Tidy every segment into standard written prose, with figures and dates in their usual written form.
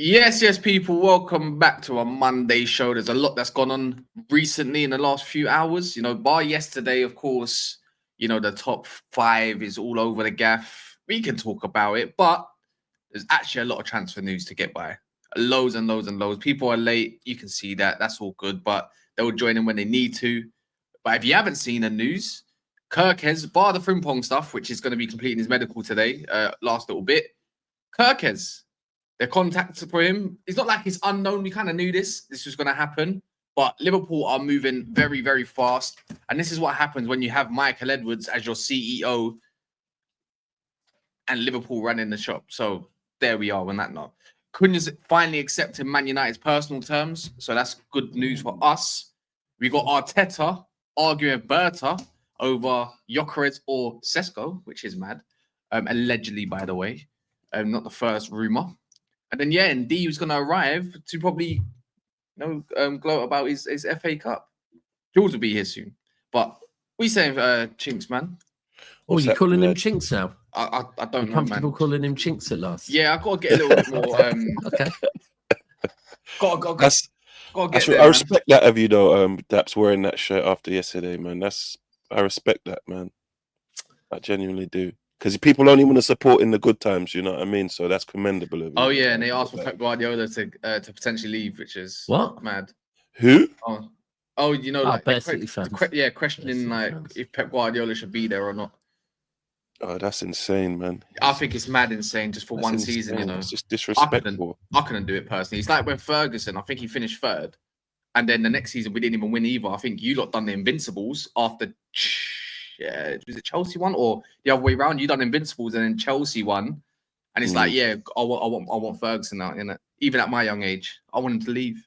Yes, people. Welcome back to a Monday show. There's a lot that's gone on recently in the last few hours. Bar yesterday, of course, the top 5 is all over the gaff. We can talk about it, but there's actually a lot of transfer news to get by. Loads and loads and loads. People are late. You can see that. That's all good, but they'll join in when they need to. But if you haven't seen the news, Kerkez, bar the Frimpong stuff, which is going to be completing his medical today, last little bit. Kerkez. Their contacts for him. It's not like it's unknown. We kind of knew this was going to happen. But Liverpool are moving very, very fast. And this is what happens when you have Michael Edwards as your CEO and Liverpool running the shop. So there we are on that note. Cunha's finally accepted Man United's personal terms. So that's good news for us. We got Arteta arguing with Berta over Gyökeres or Sesko, which is mad. Allegedly, by the way. Not the first rumour. And then, and Dee was going to arrive to probably, gloat about his FA Cup. Jules will be here soon. But we saying Chinks, man. Oh, you're calling him Chinks now? I don't know, comfortable man. calling him Chinks at last? Yeah, I've got to get a little bit more. Okay. I respect that of you, though, Daps wearing that shirt after yesterday, man. I respect that, man. I genuinely do. Because people only want to support in the good times, you know what I mean? So that's commendable of you. Oh, yeah, and they asked for Pep Guardiola to potentially leave, which is mad. Who? Questioning if Pep Guardiola should be there or not. Oh, that's insane, man. I think it's mad insane just for one season, It's just disrespectful. I couldn't do it personally. It's like when Ferguson, I think he finished 3rd. And then the next season, we didn't even win either. I think you lot done the Invincibles after... Yeah, was it Chelsea won or the other way around? You done Invincibles and then Chelsea won, and it's I want Ferguson out in it. Even at my young age, I want him to leave.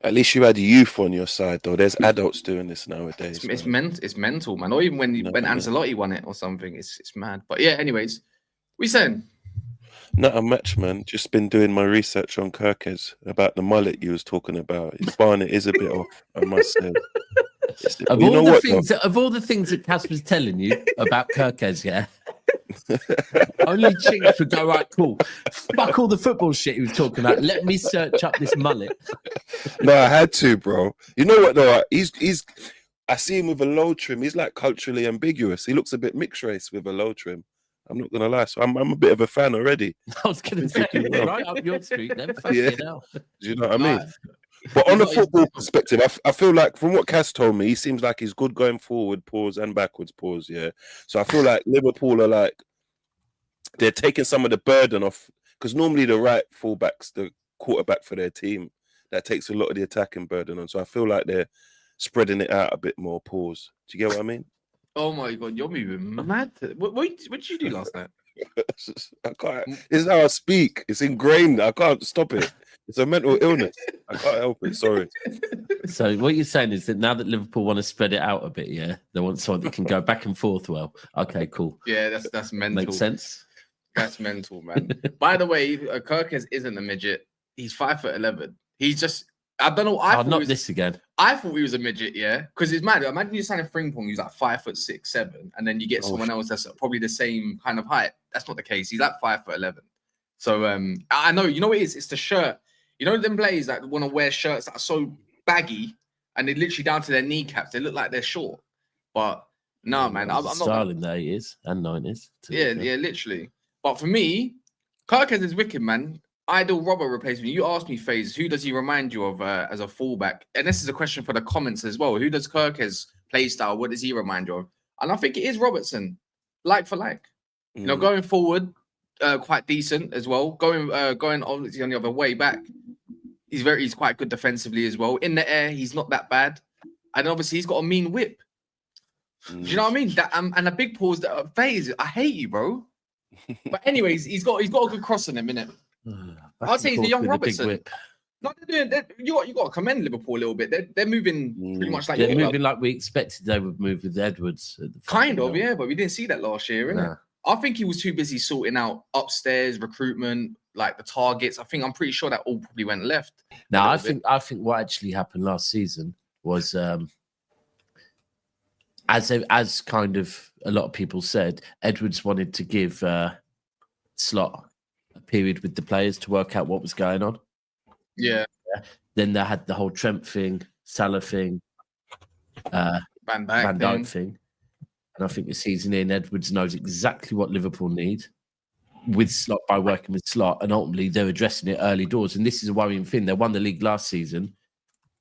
At least you had youth on your side, though. There's adults doing this nowadays. It's mental, man. Or even when Ancelotti won it or something, it's mad. But yeah, anyways, we saying not a match, man. Just been doing my research on Kerkez about the mullet you was talking about. His barnet is a bit off, I must say. Of all the things that Cas was telling you about Kerkez, only Chinks would go, right, cool. Fuck all the football shit he was talking about. Let me search up this mullet. No, I had to, bro. You know what, though? I see him with a low trim. He's like culturally ambiguous. He looks a bit mixed race with a low trim. I'm not going to lie. So I'm a bit of a fan already. I was going to say, right up your street then. Yeah. Do you know what I mean? But on a football perspective, I feel like from what Cass told me, he seems like he's good going forward, pause, and backwards, pause, yeah. So I feel like Liverpool are they're taking some of the burden off, because normally the right fullback's the quarterback for their team. That takes a lot of the attacking burden on. So I feel like they're spreading it out a bit more, pause. Do you get what I mean? Oh my God, you're moving mad. What did you do last night? I can't. This is how I speak. It's ingrained. I can't stop it. It's a mental illness. I can't help it. Sorry. So what you're saying is that now that Liverpool want to spread it out a bit, they want someone that can go back and forth well. Okay, cool. Yeah, that's mental. Makes sense. That's mental, man. By the way, Kerkez isn't a midget. He's 5'11". He's just... I don't know. Not this again. I thought he was a midget, because it's mad. Imagine you sign a Frimpong who's like 5'6", 7, and then you get someone else that's probably the same kind of height. That's not the case. He's like 5'11". So I know. You know what it is? It's the shirt. You know them players that want to wear shirts that are so baggy and they're literally down to their kneecaps. They look like they're short. But no, man, I'm not. Style in the 80s and 90s. Yeah, literally. But for me, Kerkez is wicked, man. Ideal Robert replacement. You asked me, FaZe, who does he remind you of as a fullback? And this is a question for the comments as well. Who does Kerkez play style? What does he remind you of? And I think it is Robertson, like for like. You know, going forward, quite decent as well. Going obviously on the other way back, he's quite good defensively as well. In the air, he's not that bad, and obviously he's got a mean whip. Do you know what I mean? That and a big pause. That FaZe, I hate you, bro. But anyways, he's got a good cross on him, innit? I'd say he's a young Robertson. No, you got to commend Liverpool a little bit. They're moving pretty much like they're moving like we expected they would move with Edwards. Kind of, yeah, but we didn't see that last year, innit? I think he was too busy sorting out upstairs recruitment, like the targets. I'm pretty sure that all probably went left. No, I think what actually happened last season was as kind of a lot of people said, Edwards wanted to give Slot a period with the players to work out what was going on. Yeah. Then they had the whole Trent thing, Salah thing, Van Dijk thing. And I think the season in, Edwards knows exactly what Liverpool need with Slot by working with Slot, and ultimately they're addressing it early doors. And this is a worrying thing. They won the league last season,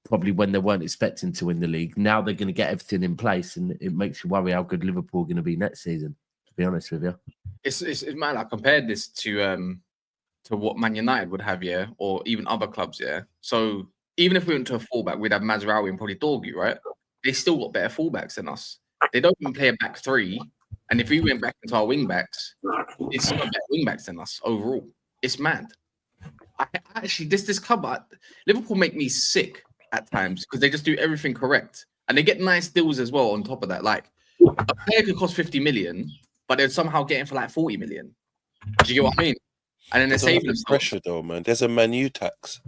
probably when they weren't expecting to win the league. Now they're going to get everything in place, and it makes you worry how good Liverpool are going to be next season, to be honest with you. It's man, I compared this to what Man United would have, yeah, or even other clubs, yeah. So even if we went to a fullback, we'd have Mazraoui and probably Dorgu, right? They still got better fullbacks than us. They don't even play a back three. And if we went back into our wing backs, it's still better wing backs than us overall. It's mad. Actually, this club, Liverpool make me sick at times because they just do everything correct. And they get nice deals as well on top of that. Like, a player could cost 50 million, but they're somehow getting for like 40 million. Do you get what I mean? And then they're saving themselves. Pressure though, man. There's a Man U tax.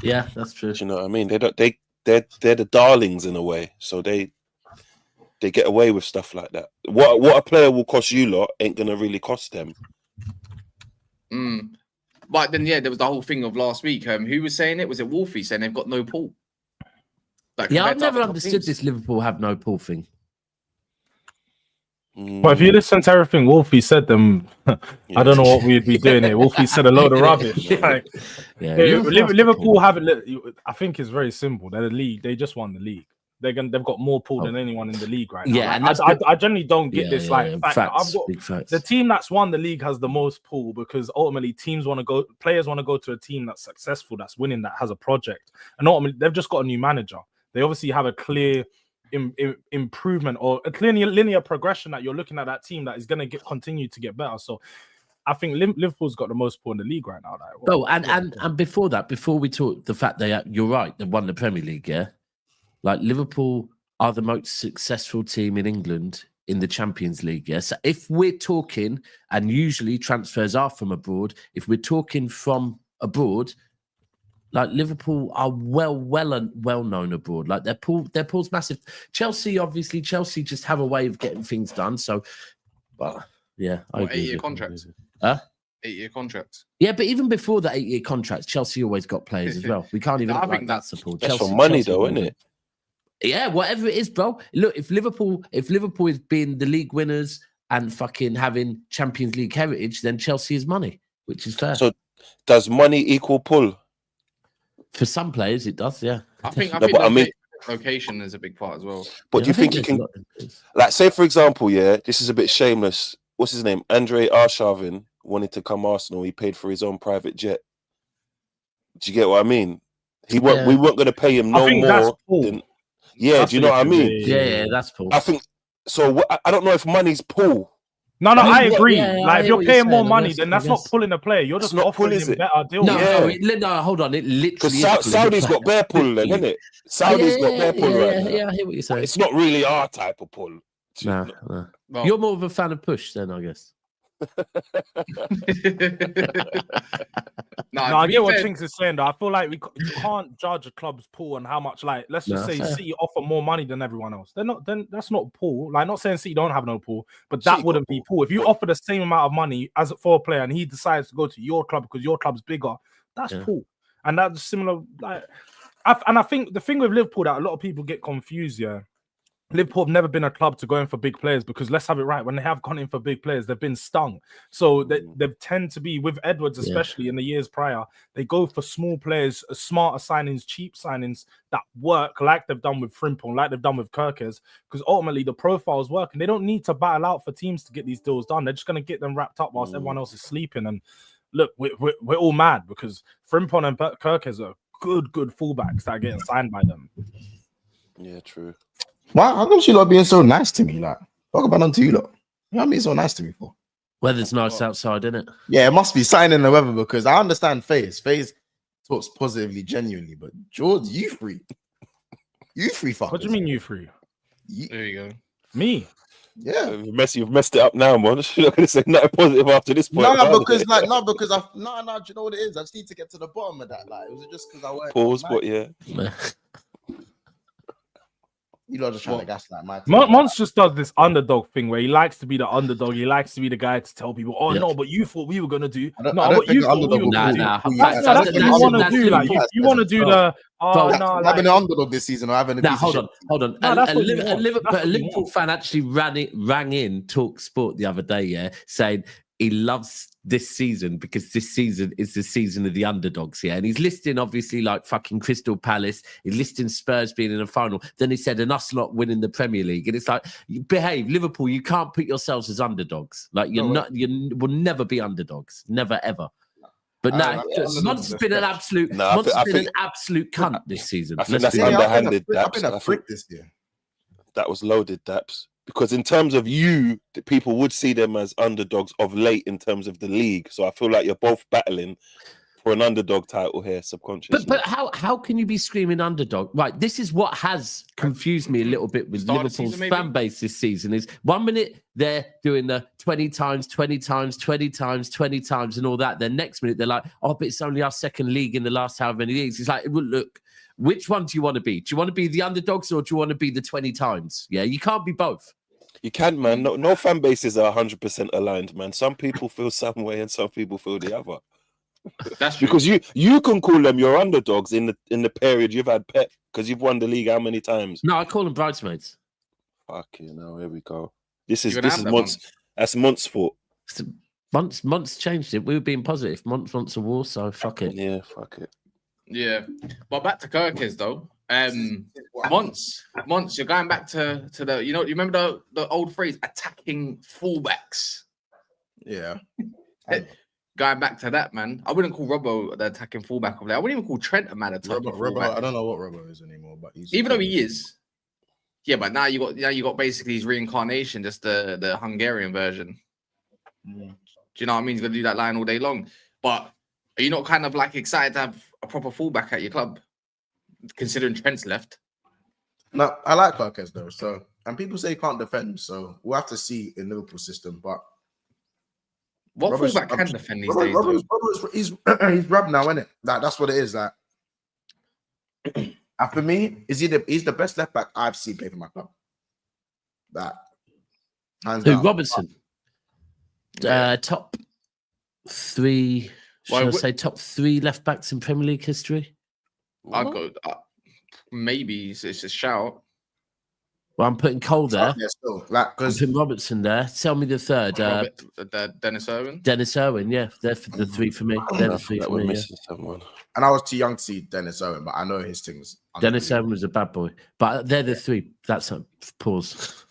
Yeah, that's true. Do you know what I mean? They're the darlings in a way, so they get away with stuff like that. What a player will cost you lot ain't gonna really cost them. But then there was the whole thing of last week. Who was saying it? Was it Wolfie saying they've got no pool? Like, yeah, I've never understood this Liverpool have no pool thing. But if you listen to everything Wolfie said, then I don't know what we'd be doing here. Wolfie said a load of rubbish. Like, Liverpool haven't. I think it's very simple. They're the league. They just won the league. They've got more pool than anyone in the league right now. Yeah, like, I generally don't get this. Facts, the team that's won the league has the most pool because ultimately players want to go to a team that's successful, that's winning, that has a project, and ultimately they've just got a new manager. They obviously have a clear improvement or a clear linear progression that you're looking at that team that is going to continue to get better. So I think Liverpool's got the most pool in the league right now. And before that, before we talk the fact you're right, they won the Premier League, yeah. Like Liverpool are the most successful team in England in the Champions League, yeah. So if we're talking, and usually transfers are from abroad, if we're talking from abroad, like Liverpool are well known abroad. Like their pool's massive. Chelsea just have a way of getting things done. So, but yeah, I agree. 8-year contracts. 8-year contracts. Yeah, but even before the 8-year contracts, Chelsea always got players as well. We can't even. I think that's support. That's for money, though, isn't it? Yeah, whatever it is, bro. Look, if Liverpool is being the league winners and fucking having Champions League heritage, then Chelsea is money, which is fair. So, does money equal pull? For some players, it does. Yeah, I think location is a big part as well. But do you think you can, like, say for example, this is a bit shameless. What's his name? Andre Arshavin wanted to come Arsenal. He paid for his own private jet. Do you get what I mean? We weren't going to pay him no more than. Yeah, do you know what I mean? Yeah, that's Paul. I think so. I don't know if money's pull. No, I agree. Like, if you're paying more money, then that's not pulling a player. You're just offering him better deal. No, hold on. It literally because Saudi's got bare pull, then, isn't it? Saudi's got bare pull right now. Yeah, I hear what you're saying. It's not really our type of pull. No. Well, you're more of a fan of push, then, I guess. I get what Chinks is saying though. I feel like you can't judge a club's pool and how much, like, let's just say City offer more money than everyone else. Then that's not pool. Like, not saying City don't have no pool, but that wouldn't be pool. If you offer the same amount of money as for a player and he decides to go to your club because your club's bigger, that's pool. And that's similar. Like, I think the thing with Liverpool that a lot of people get confused, Liverpool have never been a club to go in for big players because, let's have it right, when they have gone in for big players, they've been stung. So they tend to be, with Edwards especially in the years prior, they go for small players, smarter signings, cheap signings that work, like they've done with Frimpong, like they've done with Kerkez, because ultimately the profiles work and they don't need to battle out for teams to get these deals done. They're just going to get them wrapped up whilst everyone else is sleeping. And look, we're all mad because Frimpong and Kerkez are good fullbacks that are getting signed by them. Yeah, true. Why? How come you lot being so nice to me? Like, talk about them to you lot. You know what I mean? So nice to me for. Weather's nice outside, isn't it? Yeah, it must be sign in the weather because I understand FaZe. FaZe talks positively, genuinely, but George, you free. You free fuckers. What do you mean you free? There you go. Me? Yeah. You've messed it up now, man. You're not gonna say nothing positive after this point. No, because do you know what it is? I just need to get to the bottom of that. Like, it was just because I worked. Pause, but yeah. You lot just trying to gaslight my team. Mons just does this underdog thing where he likes to be the underdog. He likes to be the guy to tell people, "Oh no, but you thought we were gonna do." No, but you thought we were gonna do. That's what you want to do. Like you want to do the. Oh no, having an underdog this season or having a. Now hold on. A Liverpool fan actually rang in Talk Sport the other day, yeah, saying he loves this season because this season is the season of the underdogs, yeah. And he's listing obviously like fucking Crystal Palace. He's listing Spurs being in the final. Then he said, and us lot winning the Premier League. And it's like, you behave, Liverpool. You can't put yourselves as underdogs. Like you will never be underdogs, never ever. But now, Mont's been an absolute, absolute cunt this season. I think that's underhanded. I've been a prick this year. That was loaded, Daps. Because in terms of you, the people would see them as underdogs of late in terms of the league. So I feel like you're both battling for an underdog title here subconsciously. But how can you be screaming underdog? Right, this is what has confused me a little bit with Liverpool's fan base this season is 1 minute they're doing the 20 times, 20 times, 20 times, 20 times and all that. Then next minute they're like, oh, but it's only our second league in the last however many leagues. It's like, well, look, which one do you want to be? Do you want to be the underdogs or do you want to be the 20 times? Yeah, you can't be both. You can, man. No fan bases are 100% aligned, man. Some people feel some way and some people feel the other. That's true. Because you can call them your underdogs in the period you've had Pep because you've won the league how many times? No, I call them bridesmaids. Fuck you know, here we go. This is Mont's. That's Mont's fault. Mont's changed it. We were being positive. Mont wants a war, so fuck it. Yeah, fuck it. Yeah, but back to Kerkez though. Once you're going back to the, you remember the old phrase, attacking fullbacks. Yeah. Going back to that, man. I wouldn't call Robbo the attacking fullback of there. I wouldn't even call Trent a man attacking fullback. I don't know what Robbo is anymore, but even though he is. Yeah, but now you got basically his reincarnation, just the Hungarian version. Do you know what I mean? He's gonna do that line all day long. But are you not kind of like excited to have a proper fullback at your club? Considering Trent's left. No, I like Kerkez though. So, and people say he can't defend, so we'll have to see in Liverpool system. But what fullback can defend these days? He's rubbed now, isn't it? That's what it is. That for me, he's the best left back I've seen play for my club. That hands down. Robertson. Top three. Should I say top three left backs in Premier League history? I'll go. Maybe it's a shout. Well, I'm putting Cole there. Yeah, still, I'm putting Robertson there. Tell me the third. Dennis Irwin. Dennis Irwin, yeah, they're the three for me. They're the three for me. Someone. And I was too young to see Dennis Irwin, but I know his things. Dennis Irwin was a bad boy, but they're the three. That's a pause.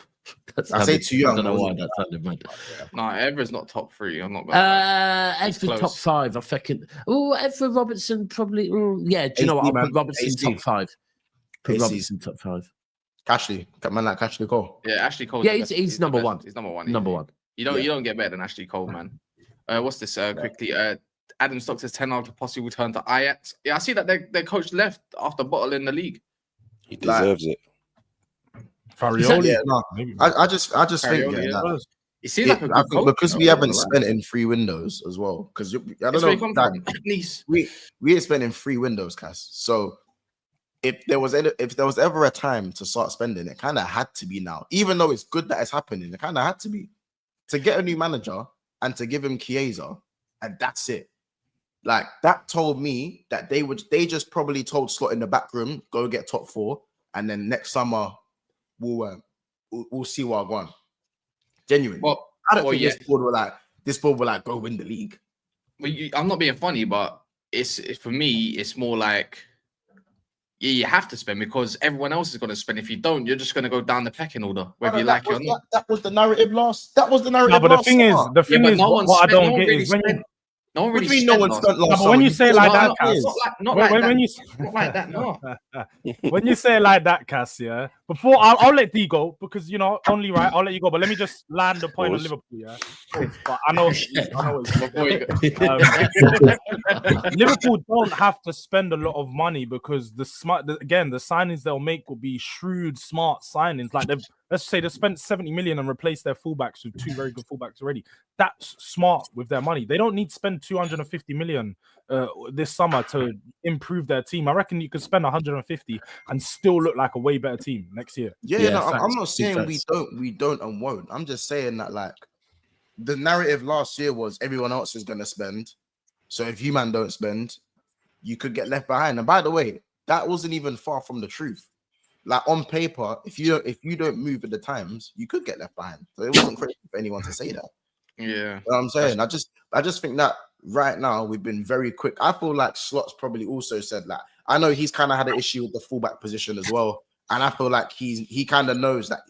I say too young. I don't know why that sounded bad. No, Evra's not top three. I'm not. Evra's top five. I reckon. Oh, Evra Robertson probably. Yeah, do you know what? I'll put Robertson top five. Put Robertson top five. Ashley, man, like Ashley Cole. Yeah, Ashley Cole. Yeah, he's number one. He's number one. Number one. You don't get better than Ashley Cole, man. What's this? Quickly. Adam Stocks says 10 out of possible return to Ajax. Yeah, I see that their coach left after bottling the league. He deserves it. Farioli, yeah, no. I just think that it seems like a good coach, because we haven't spent in 3 windows as well. Because I don't know, we ain't spent in 3 windows, Cass. So if there was ever a time to start spending, it kind of had to be now. Even though it's good that it's happening, it kind of had to be to get a new manager and to give him Chiesa, and that's it. Like that told me that they just probably told Slot in the back room, go get top 4, and then next summer we'll see what I want. Genuinely. Well, I don't think this board will like go win the league. Well, I'm not being funny, but it's for me, it's more like you have to spend because everyone else is going to spend. If you don't, you're just going to go down the pecking order, whether you like it or not. That was the narrative last. That was the narrative. No, but the thing is, what I don't get is when you. No one really no one spent last. But when you say like that, Cass, not like that. No. When you say like that, Cass, yeah. Before I'll let Dee go because only right. I'll let you go, but let me just land the point on Liverpool, yeah. But I know Liverpool don't have to spend a lot of money because the signings they'll make will be shrewd, smart signings. Like let's say they spent 70 million and replaced their fullbacks with 2 very good fullbacks already. That's smart with their money. They don't need to spend 250 million this summer to improve their team. I reckon you could spend 150 and still look like a way better team next year. Yeah, no, I'm not saying we don't and won't. I'm just saying that like the narrative last year was everyone else is going to spend. So if you man don't spend, you could get left behind. And by the way, that wasn't even far from the truth. Like on paper, if you don't move with the times, you could get left behind. So it wasn't crazy for anyone to say that. Yeah, you know what I'm saying. I just think that right now we've been very quick. I feel like Slot's probably also said that. I know he's kind of had an issue with the fullback position as well, and I feel like he kind of knows that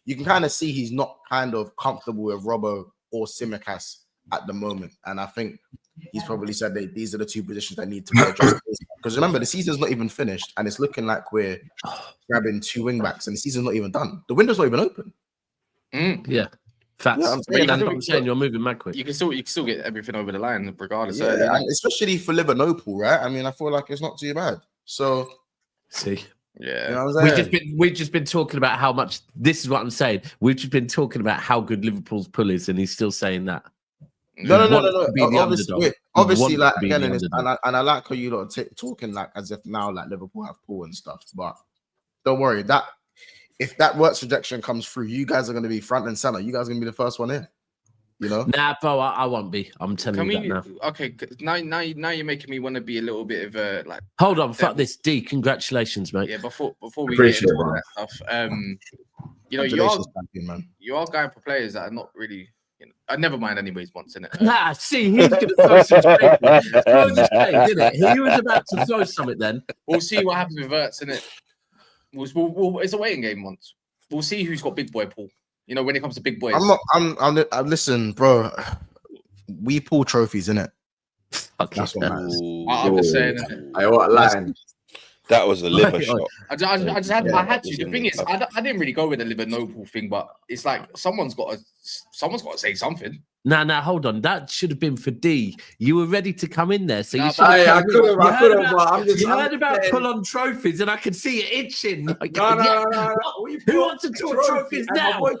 you can kind of see he's not kind of comfortable with Robbo or Tsimikas at the moment, and I think he's probably said that these are the 2 positions that need to be addressed. Because remember, the season's not even finished, and it's looking like we're grabbing 2 wing backs, and the season's not even done. The window's not even open. Yeah, facts. Yeah, I'm saying you're moving mad quick. You can still get everything over the line, regardless. Yeah, and especially for Liverpool, right? I mean, I feel like it's not too bad. So, see. Yeah, you know what I'm saying? we've just been talking about how much. This is what I'm saying. We've just been talking about how good Liverpool's pull is, and he's still saying that. No. Obviously, like again, and I like how you lot talking like as if now like Liverpool have pull and stuff. But don't worry, that if that works rejection comes through, you guys are going to be front and center. You guys are going to be the first one in. You know? Nah, bro, I won't be. I'm telling you that now. Okay, now you're making me want to be a little bit of a like. Hold on, fuck this, D. Congratulations, mate. Yeah, before we get into all that stuff, you know, you are going for players that are not really. You know, I never mind anyways once in it. Nah, see, he's going to throw some shade. He was about to throw something then. We'll see what happens with Verts, innit? It's a waiting game once. We'll see who's got big boy pool. You know, when it comes to big boys. I'm listen, bro. We pull trophies, innit? That's what matters. I'm just saying. What line? That was a liver shot. I had to. The thing is, I didn't really go with the liver no pool thing, but it's like someone's got to say something. Nah, hold on. That should have been for D. You were ready to come in there, so you should have. I could have. You heard about pull on trophies, and I could see it itching. Like, no. Who wants to talk trophies now? My voice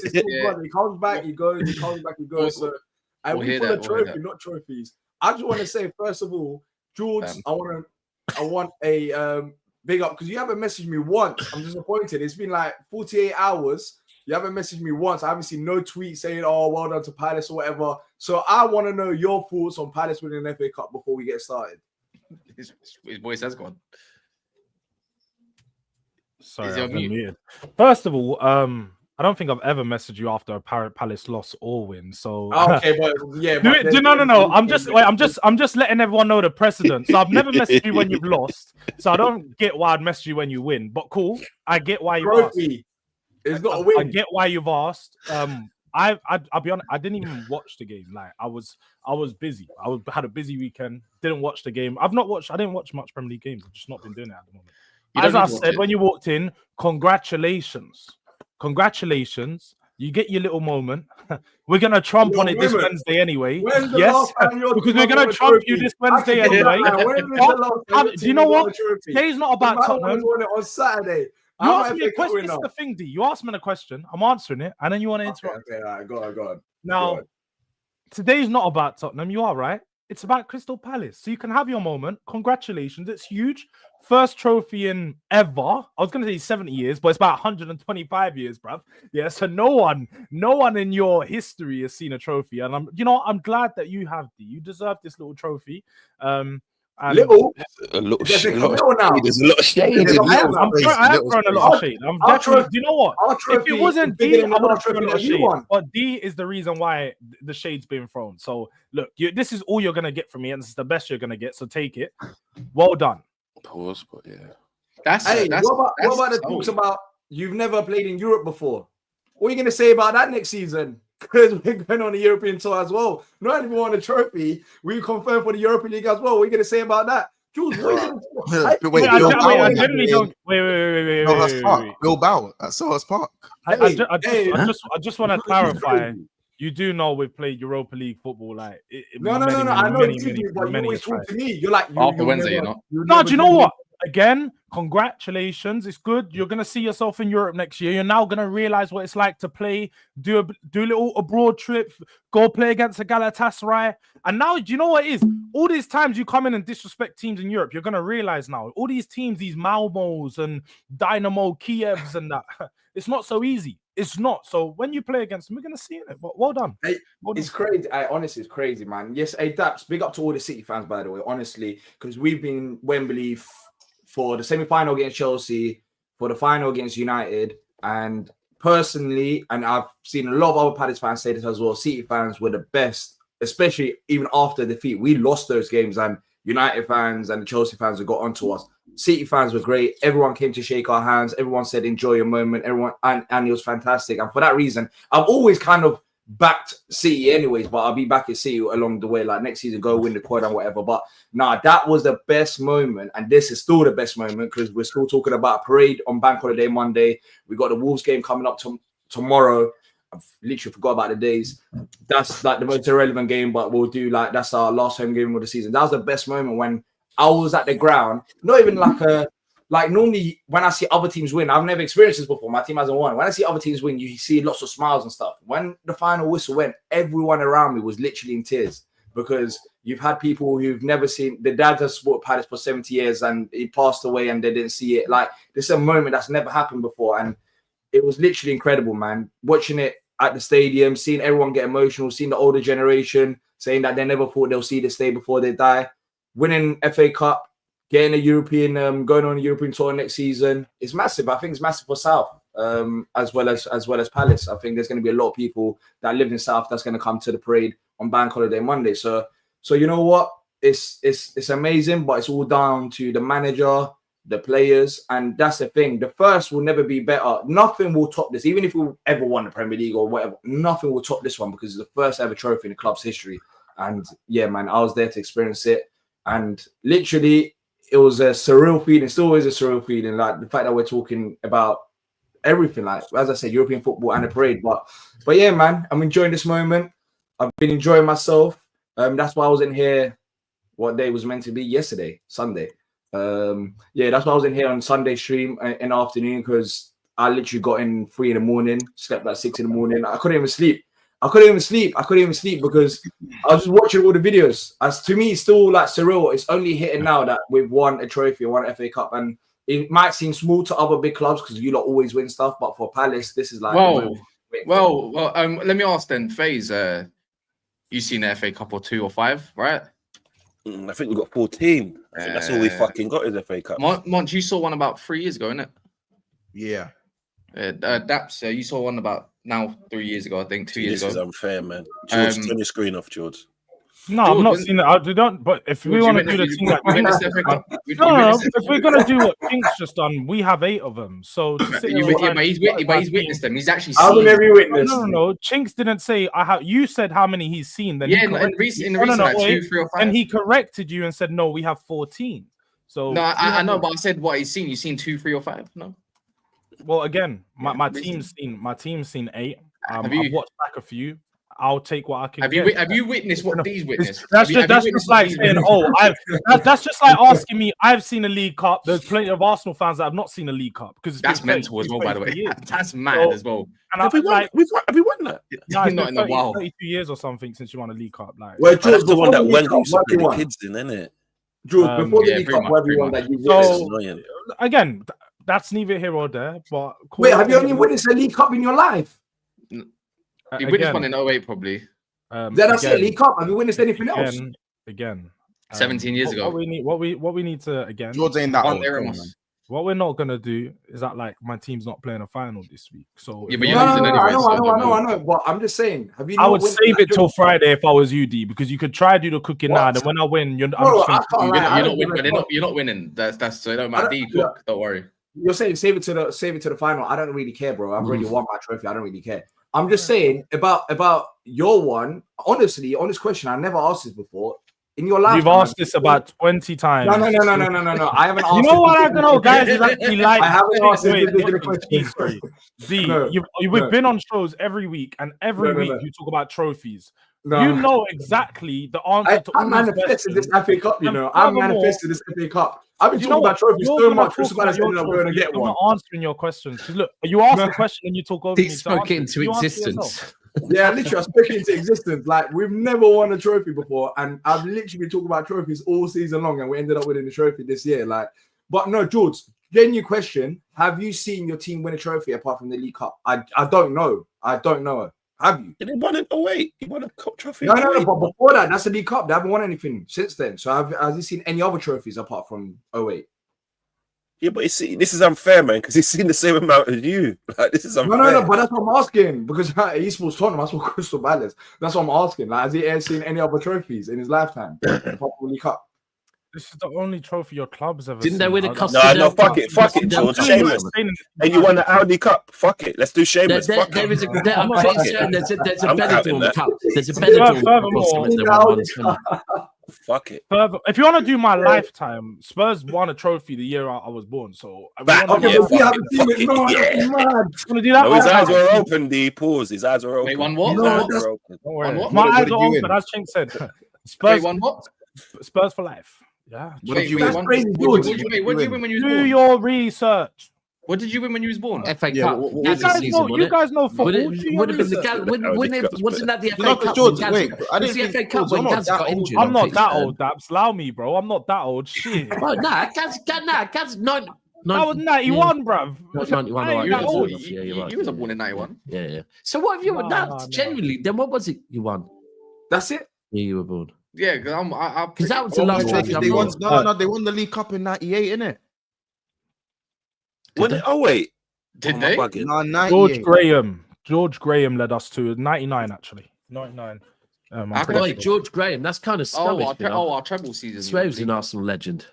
is still gone. He comes back, he goes. He comes back, he goes. So, and we pull a trophy, not trophies. I just want to say, first of all, George, I want a big up because you haven't messaged me once. I'm disappointed. It's been like 48 hours. You haven't messaged me once. I haven't seen no tweet saying, "Oh, well done to Palace" or whatever. So I want to know your thoughts on Palace winning an FA Cup before we get started. His voice has gone. Sorry, I've been muted. First of all, I don't think I've ever messaged you after a Palace loss or win. So okay, but yeah, no. I'm just letting everyone know the precedent. So I've never messaged you when you've lost. So I don't get why I'd message you when you win. But cool, I get why you asked. It's not a win. I get why you've asked. I'll be honest. I didn't even watch the game. Like I was busy. I had a busy weekend. Didn't watch the game. I didn't watch much Premier League games. I've just not been doing it at the moment. As I said when you walked in, congratulations. You get your little moment. We're gonna trump on it this Wednesday anyway. Yes, because we're gonna trump you this Wednesday anyway. Do you know what? Today's not about Tottenham. On Saturday. You asked me a question. This is the thing, D. You asked me a question. I'm answering it, and then you want to interrupt. Okay, all right, go on. Now, today's not about Tottenham. You are right. It's about Crystal Palace. So you can have your moment. Congratulations. It's huge. First trophy in ever. I was going to say 70 years, but it's about 125 years, bruv. Yeah, so no one in your history has seen a trophy. And I'm glad that you have, D. You deserve this little trophy. There's a lot of shade. I'm throwing a lot of shade. I'm definitely. Do you know what? If it wasn't D, I would have thrown a lot of shade. But D is the reason why the shade's being thrown. So look, this is all you're gonna get from me, and this is the best you're gonna get. So take it. Well done. Pause, but yeah. What about the talks about you've never played in Europe before? What are you gonna say about that next season? Because we're going on the European tour as well. Not only won a trophy, we confirmed for the European League as well. What are you going to say about that? Jules, what are you going to wait. Bilbao at Selhurst Park. I just want to clarify. You do know we've played Europa League football. Like no. I know you do, but you always talk to me. You're like after Wednesday, you're not. No, do you know what? again, congratulations. It's good. You're gonna see yourself in Europe next year. You're now gonna realize what it's like to play, do a little abroad trip, go play against a Galatasaray. And now, do you know what it is? All these times you come in and disrespect teams in Europe, you're gonna realize now all these teams, these Malmos and Dynamo Kievs and that, it's not so easy. It's not. So when you play against them, we're gonna see it. But well done. Hey, well done. It's crazy. Honestly, it's crazy, man. Yes, hey, Daps, big up to all the City fans, by the way. Honestly, because we've been Wembley for the semi-final against Chelsea, for the final against United, and personally, and I've seen a lot of other Palace fans say this as well. City fans were the best, especially even after defeat. We lost those games, and United fans and the Chelsea fans have got onto us. City fans were great. Everyone came to shake our hands. Everyone said, enjoy your moment. Everyone, and it was fantastic. And for that reason, I've always kind of backed City anyways, but I'll be back at City along the way. Like next season, go win the quad and whatever. But nah, that was the best moment. And this is still the best moment because we're still talking about a parade on Bank Holiday Monday. We got the Wolves game coming up tomorrow. I've literally forgot about the days. That's like the most irrelevant game, but we'll do like, that's our last home game of the season. That was the best moment when I was at the ground, not even like normally when I see other teams win, I've never experienced this before. My team hasn't won. When I see other teams win, you see lots of smiles and stuff. When the final whistle went, everyone around me was literally in tears because you've had people who've never seen, the dad has supported Palace for 70 years and he passed away and they didn't see it. Like this is a moment that's never happened before. And it was literally incredible, man. Watching it at the stadium, seeing everyone get emotional, seeing the older generation saying that they never thought they'll see this day before they die. Winning FA Cup, getting a European, going on a European tour next season, it's massive. I think it's massive for South, as well as Palace. I think there's going to be a lot of people that live in South that's going to come to the parade on Bank Holiday Monday. So you know what? It's amazing, but it's all down to the manager, the players, and that's the thing. The first will never be better. Nothing will top this. Even if we ever won the Premier League or whatever, nothing will top this one because it's the first ever trophy in the club's history. And yeah, man, I was there to experience it. And literally, it was a surreal feeling. Still is a surreal feeling. Like the fact that we're talking about everything, like as I said, European football and a parade. But yeah, man, I'm enjoying this moment. I've been enjoying myself. That's why I was in here. What day was meant to be? Yesterday, Sunday. Yeah, that's why I was in here on Sunday stream in the afternoon because I literally got in 3 in the morning, slept at 6 in the morning. I couldn't even sleep. I couldn't even sleep because I was just watching all the videos. As to me, it's still like surreal. It's only hitting now that we've won a trophy, won an FA Cup, and it might seem small to other big clubs because you lot always win stuff. But for Palace, this is like well. Let me ask then, FaZe. You seen an FA Cup or 2 or 5, right? I think we got 14. I think that's all we fucking got is FA Cup. Monch, you saw one about 3 years ago, innit? Yeah. Daps, you saw one about now 3 years ago, I think 2 years ago. This is unfair, man. George, turn your screen off, George. No, George, I'm not seeing it. I don't. But if we want to do the thing that if we're gonna do what Chink's just done, we have 8 of them. So but he's witnessed them. He's actually seen. How many witnessed? No. Chinks didn't say. You said how many he's seen. Then in the recent like 2, 3, or 5. And he corrected you and said no, we have 14. So no, I know, but I said what he's seen. You've seen 2, 3, or 5? No. Well, again, my team's seen 8. I've watched back a few. I'll take what I can. Have you witnessed what these witnessed? That's just like saying, that's just like asking me. I've seen a League Cup. There's plenty of Arsenal fans that have not seen a League Cup because that's mental as well. By the way, that's mad as well. And have we won that? No, not in a while. 32 years or something since you won a League Cup. Like, well, that's the one that went to the kids in, isn't it? Jules, before the League Cup, what have you won that you witnessed? Again, that's neither here or there. But wait, have you only witnessed a League Cup in your life? You witnessed one in 08, probably. That's it, League Cup. Have you witnessed anything else? Again, 17 years ago. What we need to again. George ain't that old. What we're not gonna do is act like my team's not playing a final this week. So yeah, but you're losing anyway. I know. But I'm just saying. I would save it till Friday if I was you, D, because you could try to do the cooking now. And when I win, you're not winning. That's so don't matter. D cook. Don't worry. You're saying save it to the final. I don't really care, bro. I've already won my trophy. I don't really care. I'm just saying about your one. Honestly, on this question, I never asked this before. In your life, you've asked this about 20 times. No. I haven't asked. You know what? I don't know, guys. Is actually like I haven't asked this question. D, we've been on shows every week, and every week you talk about trophies. You know exactly the answer to all I manifested this FA Cup, you know. I manifested this FA Cup. I've been talking about trophies so much. Crystal Palace ended up going to get one. I'm not answering your questions. Because look, you ask the question and you talk over me. He spoke it into existence. Yeah, literally, I spoke it into existence. Like, we've never won a trophy before, and I've literally been talking about trophies all season long, and we ended up winning the trophy this year. Like, but no, George, genuine question: have you seen your team win a trophy apart from the League Cup? I don't know. I don't know. Have you? They won it. Oh wait, he won a cup trophy. No. But before that, that's the League Cup. They haven't won anything since then. So have you seen any other trophies apart from 08? Yeah, but this is unfair, man, because he's seen the same amount as you. Like, this is unfair. No, but that's what I'm asking, because esports Tottenham, that's what Crystal Palace. That's what I'm asking. Like, has he ever seen any other trophies in his lifetime apart from the League Cup? This is the only trophy your club's ever Didn't seen. they win a cup? No, fuck it, George. Shameless. And you won the Audi Cup. Fuck it. Let's do shameless. I'm pretty certain there's a Benidorm Cup. There's a Benidorm Cup. Fuck it. If you want to do my lifetime, Spurs won a trophy the year I was born. So his eyes were open. The pause. His eyes were open. They won what? My eyes are open. As Chink said, Spurs won what? Spurs for life. Yeah. What did you win when you was born? Do your research. What did you win when you was born? FA Cup. You guys know football. Wasn't that the FA Cup? Wait, I didn't the FA Cup when Gaz got injured. I'm not that old, Dabs. Allow me, bro. I'm not that old. Shit. Gaz, that was 91, bruv. 91. You wasn't born in 91. Yeah. So what have you won? Genuinely, then what was it you won? That's it. Yeah, you were born. Yeah, because that was the last trophy. They won the League Cup in '98, innit? Oh wait, did they? No, 98. George Graham led us to 99, actually. 99. George Graham. That's kind of scummy. Our treble season. I swear he was an Arsenal legend.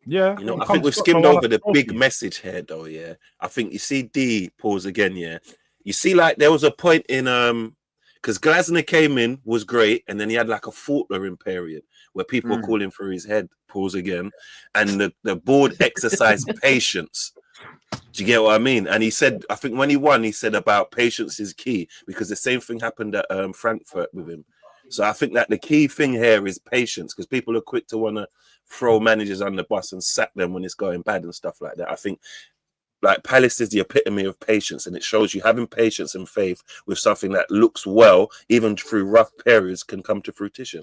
Yeah, you know, I think we've skimmed over the big message here, though. Yeah, I think you see D pause again. Yeah, you see, like there was a point in because Glasner came in, was great, and then he had like a fault-laying period where people were calling for his head. Pause again, and the board exercised patience. Do you get what I mean? And he said, I think when he won, he said about patience is key, because the same thing happened at Frankfurt with him. So I think that the key thing here is patience, because people are quick to want to throw managers on the bus and sack them when it's going bad and stuff like that. I think like Palace is the epitome of patience, and it shows you having patience and faith with something that looks well, even through rough periods, can come to fruition.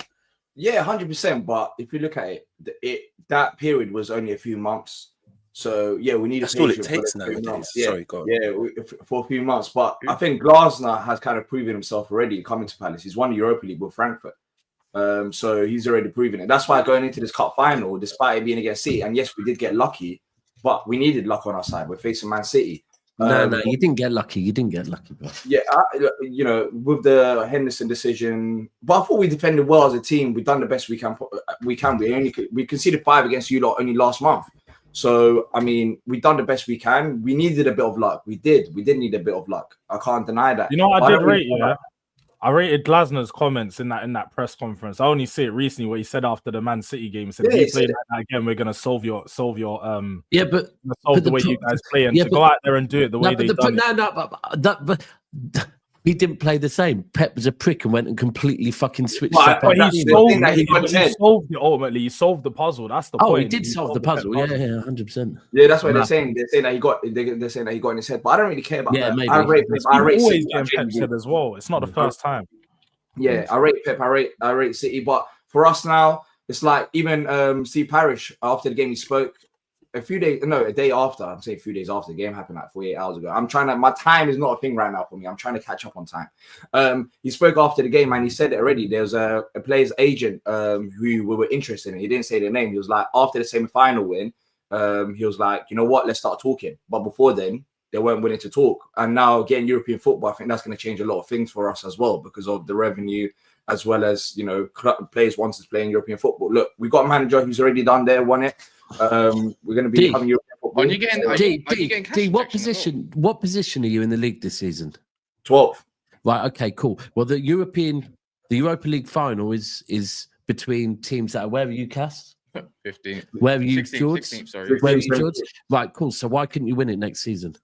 Yeah, 100%. But if you look at it, that period was only a few months. So yeah, we need. That's all it takes nowadays. Yeah, sorry, go on. Yeah, for a few months. But I think Glasner has kind of proven himself already coming to Palace. He's won the Europa League with Frankfurt. So he's already proven it. That's why going into this cup final, despite it being against City, and yes, we did get lucky, but we needed luck on our side. We're facing Man City. No, you didn't get lucky. Bro. Yeah, you know, with the Henderson decision, but I thought we defended well as a team. We've done the best we can. We conceded 5 against you lot only last month. So I mean, we've done the best we can. We needed a bit of luck. We did need a bit of luck. I can't deny that. You know, I did rate. Yeah, I rated Glasner's comments in that press conference. I only see it recently what he said after the Man City game. He said, if you play like that again, we're gonna solve the way you guys play, and to go out there and do it the way they done it. But he didn't play the same. Pep was a prick and went and completely fucking switched up. He solved it ultimately. He solved the puzzle. That's the point. Oh, he did solve the puzzle. Yeah, 100%. Yeah, that's what they're saying. They're saying that he got. They're saying that he got in his head. But I don't really care about that. Maybe. I rate always City. Pep's head as well. It's not the first time. Yeah, I rate Pep. I rate City. But for us now, it's like even Steve Parish after the game he spoke. A day after. I'm saying a few days after the game happened, like 48 hours ago. My time is not a thing right now for me. I'm trying to catch up on time. He spoke after the game and he said it already. There was a player's agent who we were interested in. He didn't say their name. He was like, after the semi-final win, he was like, you know what, let's start talking. But before then, they weren't willing to talk. And now getting European football, I think that's going to change a lot of things for us as well, because of the revenue, as well as, you know, players wanting to play in European football. Look, we've got a manager who's already done there, won it. We're going to be having European football. Are you getting D, what position are you in the league this season? 12th. Right, okay, cool. Well, the Europa League final is between teams that are, where are you, Cass? 15th. Where are you, 16th, George? 16th, sorry. Where are you, George? Right, cool. So why couldn't you win it next season?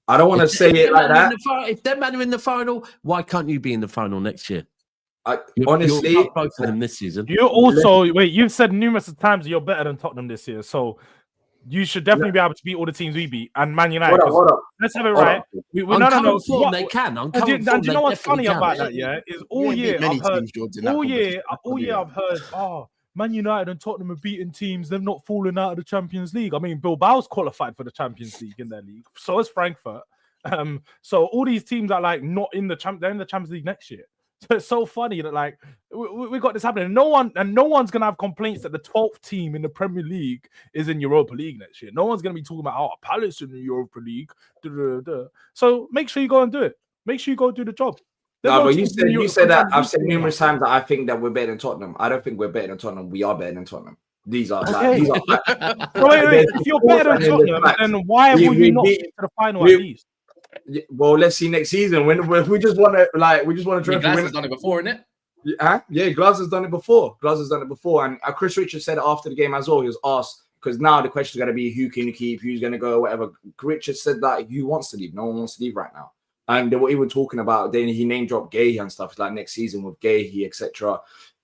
I don't want to say it like that. If them men are in the final, why can't you be in the final next year? Honestly, you're both of them this season. You also you've said numerous times you're better than Tottenham this year, so you should definitely be able to beat all the teams we beat and Man United. Hold up. Let's have it right. They can. Do you know what's funny about that? Yeah, is all year I've heard, oh, Man United and Tottenham have beaten teams. They've not fallen out of the Champions League. I mean, Bilbao's qualified for the Champions League in their league. So is Frankfurt. So all these teams are like not in the they're in the Champions League next year. So it's so funny that like we got this happening. No one's gonna have complaints that the 12th team in the Premier League is in Europa League next year. No one's gonna be talking about Palace in the Europa League. So make sure you go and do it. Make sure you go do the job. No, but you said that. I've said numerous times that I think that we're better than Tottenham. I don't think we're better than Tottenham. We are better than Tottenham. These are okay. Wait, if you're better than Tottenham, then why will you not get to the final at least? Well, let's see next season. When we just want to Glasser's done it before, isn't it? Yeah, Glasser's done it before. And Chris Richards said it after the game as well. He was asked because now the question is going to be who can you keep, who's going to go, whatever. Richards said that who wants to leave. No one wants to leave right now. And they were even talking about then he name dropped Gahey and stuff like next season with Gahey, etc.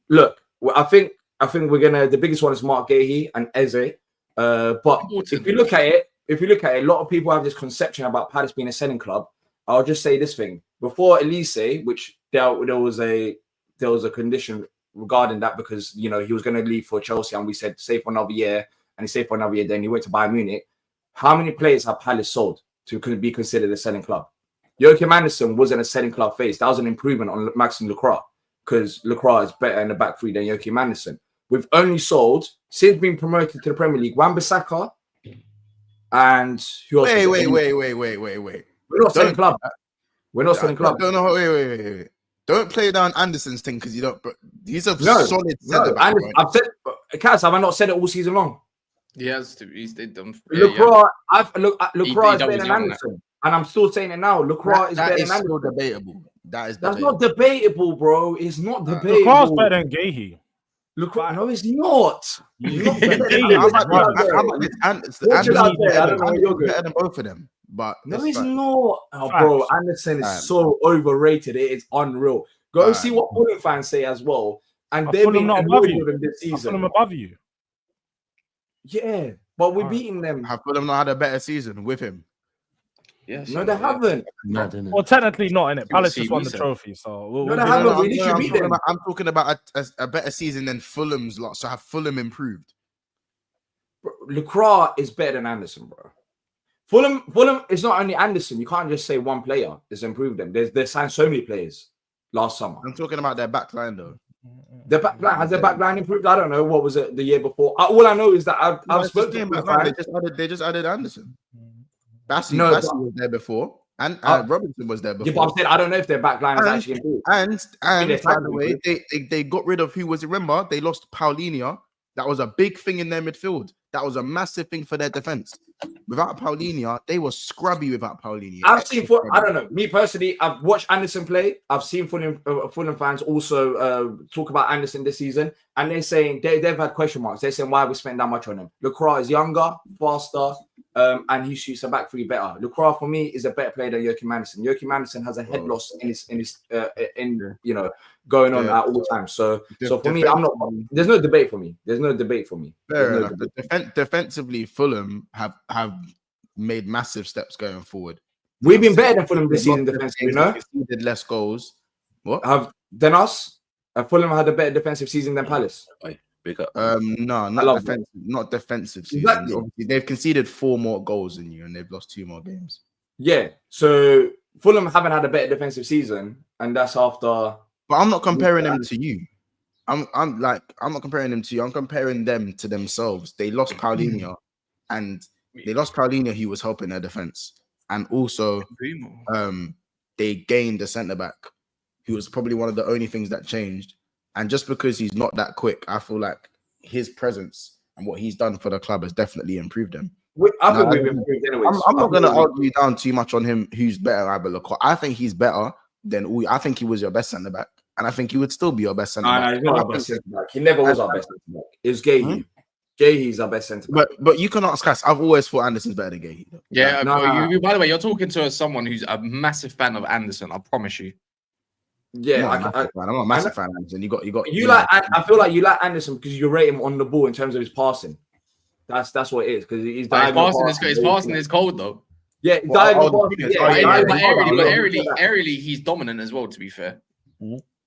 Look, I think we're gonna the biggest one is Mark Gahey and Eze. But if you look at it, a lot of people have this conception about Palace being a selling club. I'll just say this thing. Before Elise, which there was a condition regarding that because he was going to leave for Chelsea and we said stay for another year and he stayed for another year, then he went to Bayern Munich. How many players have Palace sold to be considered a selling club? Joachim Andersen wasn't a selling club face. That was an improvement on Maxime Lacroix because Lacroix is better in the back three than Joachim Andersen. We've only sold, since being promoted to the Premier League, Wan-Bissaka and who else? Wait. We're not selling club. We're not selling club. No, wait. Don't play down Anderson's thing because you don't. He's a solid centre back. I've said, Kaz, have I not said it all season long? Yes, he's done. Lacroix is better than Anderson. And I'm still saying it now. Lacroix is better than Anderson. Debatable. That's not debatable, bro. It's not debatable. Lacroix is better than Gahey. Lacroix, no, it's not. Anderson better than both of them. But no, it's not. Oh, bro, Anderson is so overrated. It is unreal. Go see what Fulham fans say as well. And they've been not above you this season. Fulham above you. Yeah, but we're beating them. Have Fulham not had a better season with him? Yes. No, they haven't. Well, technically not, innit? Palace just won the trophy, so no, they haven't. We literally beat them. I'm talking about a better season than Fulham's lot. So have Fulham improved? Bro, Lacroix is better than Anderson, bro. Fulham is not only Anderson. You can't just say one player has improved them. They signed so many players last summer. I'm talking about their back line, though. Has their back line improved? I don't know. What was it the year before? All I know is that I've spoken to they just added Anderson. Bassi was there before, and Robinson was there before. Yeah, but I said I don't know if their back line is actually improved. And by the way, they got rid of who was it? Remember, they lost Paulinho. That was a big thing in their midfield. That was a massive thing for their defense. Without Paulinho, they were scrubby without Paulinho. I don't know. Me personally, I've watched Anderson play. I've seen Fulham fans also talk about Anderson this season, and they're saying they've had question marks. They're saying why we spent that much on him. Lacroix is younger, faster, and he shoots a back three better. Lacroix for me is a better player than Joachim Andersen. Joachim Andersen has a head loss in his going on at all times. So for me, I'm not. There's no debate for me. Fair enough. Defensively, Fulham have made massive steps going forward. We've been better than Fulham this season defensively. Conceded less goals. What than us? Fulham had a better defensive season than Palace. Big up. No, not defensive season. Exactly. Obviously, they've conceded 4 more goals than you, and they've lost 2 more games. Yeah, so Fulham haven't had a better defensive season, and that's after. But I'm not comparing them to you. I'm not comparing them to you. I'm comparing them to themselves. They lost Paulinho, and they lost Paulinho. He was helping their defense, and also they gained a centre back, who was probably one of the only things that changed. And just because he's not that quick, I feel like his presence and what he's done for the club has definitely improved him. I think we've improved anyways. I'm not going to argue down too much on him. Who's better? I think he's better than. I think he was your best centre back, and I think he would still be your best centre back. He's not our best centre back. He never was our best centre back. It was Gahey. Gahey's our best centre back. But you can ask Cass. I've always thought Anderson's better than Gahey. Yeah. By the way, you're talking to someone who's a massive fan of Anderson. I promise you. Yeah, I'm not a massive fan of Anderson. You got. I feel like you like Anderson because you rate him on the ball in terms of his passing. That's what it is because he's his passing is cold though. Yeah, aerially, he's dominant as well. To be fair,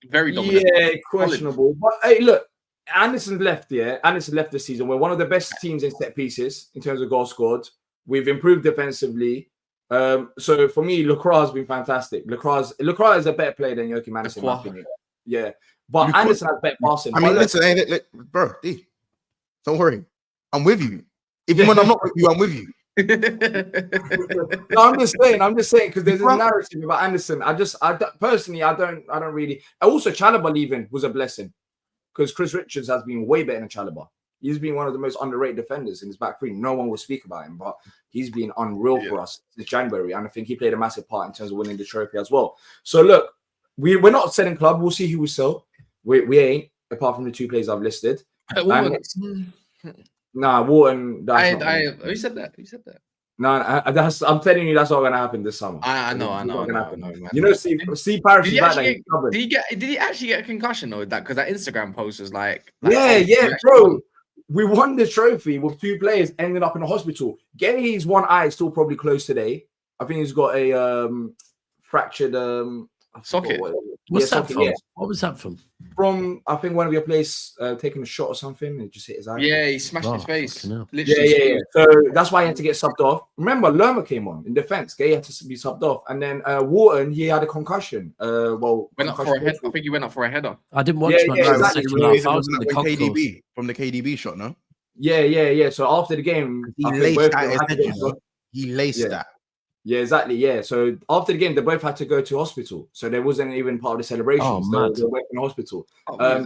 very dominant. Yeah, questionable. But hey, look, Anderson left this season. We're one of the best teams in set pieces in terms of goals scored. We've improved defensively. So for me, Lacroix has been fantastic. Lacroix is a better player than Joachim Anderson, in my opinion. Yeah, but Anderson has better passing. I mean, listen, bro, D, don't worry, I'm with you. Even when I'm not with you, I'm with you. No, I'm just saying because there's a narrative about Anderson. I don't really. Also, Chalobah leaving was a blessing because Chris Richards has been way better than Chalobah. He's been one of the most underrated defenders in his back three. No one will speak about him, but he's been unreal for us since January, and I think he played a massive part in terms of winning the trophy as well. So look, we're not selling club. We'll see who we sell. We ain't, apart from the 2 players I've listed. Wharton. Who said that? No, I'm telling you, that's not going to happen this summer. I know. You know, Steve Parish is like that. Did he actually get a concussion though? That because that Instagram post was like bro. We won the trophy with 2 players ending up in the hospital. Gay's one eye is still probably closed today. I think he's got a fractured socket. What's that from? Yeah. What was that from? From I think one of your players taking a shot or something and just hit his eye. Yeah, he smashed his face. Yeah. So that's why he had to get subbed off. Remember, Lerma came on in defense. Gay had to be subbed off, and then Wharton he had a concussion. Went up for a head. I think he went up for a header. I didn't watch much. Exactly. From the KDB shot, no? Yeah. So after the game, he laced that. Yeah, exactly. Yeah. So after the game, they both had to go to hospital. So they wasn't even part of the celebrations. They went in the hospital.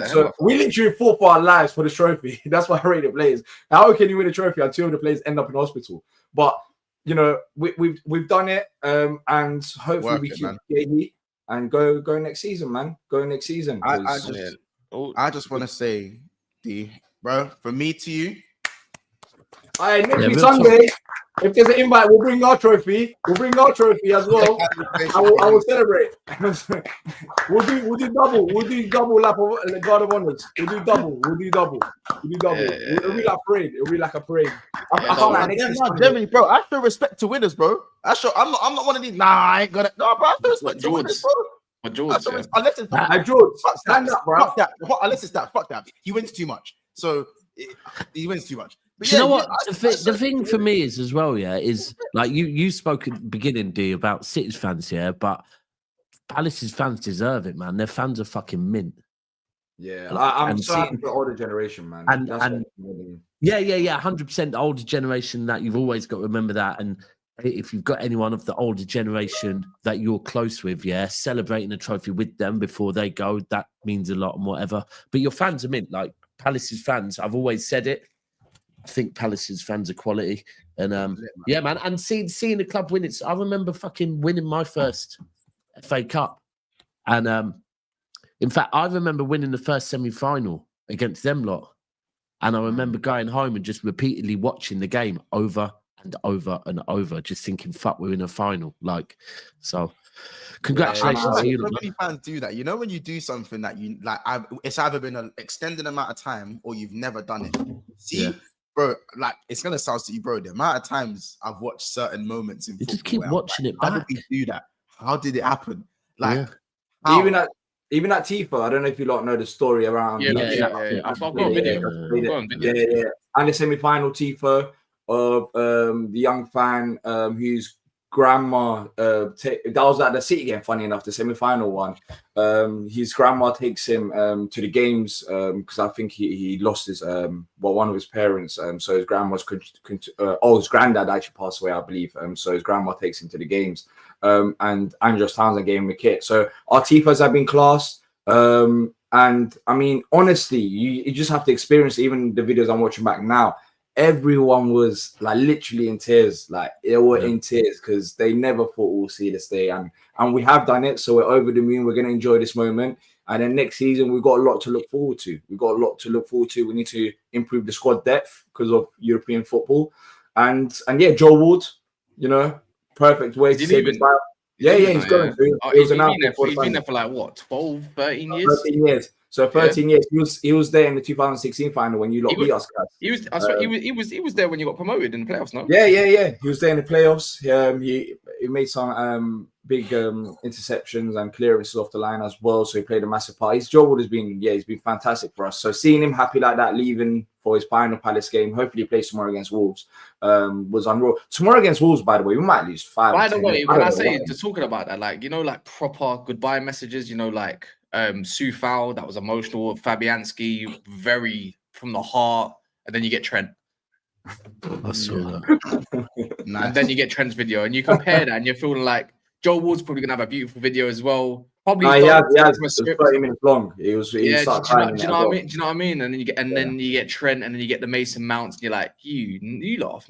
So we literally fought for our lives for the trophy. That's why I rate the players. How can you win a trophy and 2 of the players end up in hospital? But you know, we've done it. And hopefully we keep Gay and go next season, man. Go next season. I just want to say, D, bro, from me to you. All right, next week Sunday. If there's an invite, we'll bring our trophy. We'll bring our trophy as well. I will celebrate. We'll do double. We'll do double lap of Guard of Honors. We'll do double. It'll be like parade. It'll be like a parade. Generally, bro, I show respect to winners, bro. I'm not one of these. Nah, I ain't gonna. No, bro, I show respect to winners, bro. George, stand up, bro. Fuck that. Unless it's that. Fuck that. He wins too much. So he wins too much. But you know what? The thing for me is as well, is like you spoke at the beginning, D, about City's fans, but Palace's fans deserve it, man. Their fans are fucking mint. Yeah, I'm so happy for the older generation, man. And 100% the older generation. That you've always got to remember that. And if you've got anyone of the older generation that you're close with, celebrating a trophy with them before they go, that means a lot and whatever. But your fans are mint, like Palace's fans. I've always said it. I think Palace's fans are quality, and man, and seeing the club win it. I remember fucking winning my first FA Cup, and in fact, I remember winning the first semi-final against them lot, and I remember going home and just repeatedly watching the game over and over and over, just thinking, "Fuck, we're in a final!" Like, so. Congratulations to you. So many fans do that. You know, when you do something that you like, it's either been an extended amount of time or you've never done it. See. Bro, like it's gonna sound to you, bro. The amount of times I've watched certain moments in football, just keep watching it back. How did we do that? How did it happen? Like even at Tifa, I don't know if you lot know the story around. I've got a video. Yeah. And the semi-final Tifa of the young fan whose grandma that was at the City game, funny enough, the semi-final one. His grandma takes him to the games because I think he lost his one of his parents, so his grandma's his granddad actually passed away, I believe, so his grandma takes him to the games, and Andros Townsend gave him a kit. So our Tifas have been class, and I mean, honestly, you just have to experience even the videos I'm watching back now. Everyone was like literally in tears, like they were in tears because they never thought we'll see this day, and we have done it. So we're over the moon. We're going to enjoy this moment, and then next season we've got a lot to look forward to. We need to improve the squad depth because of European football, and Joe Ward, you know, perfect way to say goodbye. Yeah, he's going through. He's been there for like what, 12, 13 years? 13 years. So 13 years. He was there in the 2016 final when you beat us, guys. He was there when you got promoted in the playoffs, no? Yeah. He was there in the playoffs. He made some big interceptions and clearances off the line as well. So he played a massive part. His job has been he's been fantastic for us. So seeing him happy like that, leaving for his final Palace game, hopefully he plays tomorrow against Wolves, was unreal. Tomorrow against Wolves, by the way, we might lose 5. By the way, when I say just talking about that, like, you know, like proper goodbye messages, you know, like Sufal, that was emotional. Fabianski, very from the heart, and then you get Trent. I saw that. Nice. And then you get Trent's video, and you compare that, and you're feeling like Joe Ward's probably gonna have a beautiful video as well. Probably he has 30 minutes long. Do you know what I mean? And then you get Trent, and then you get the Mason Mounts, and you're like, you lot.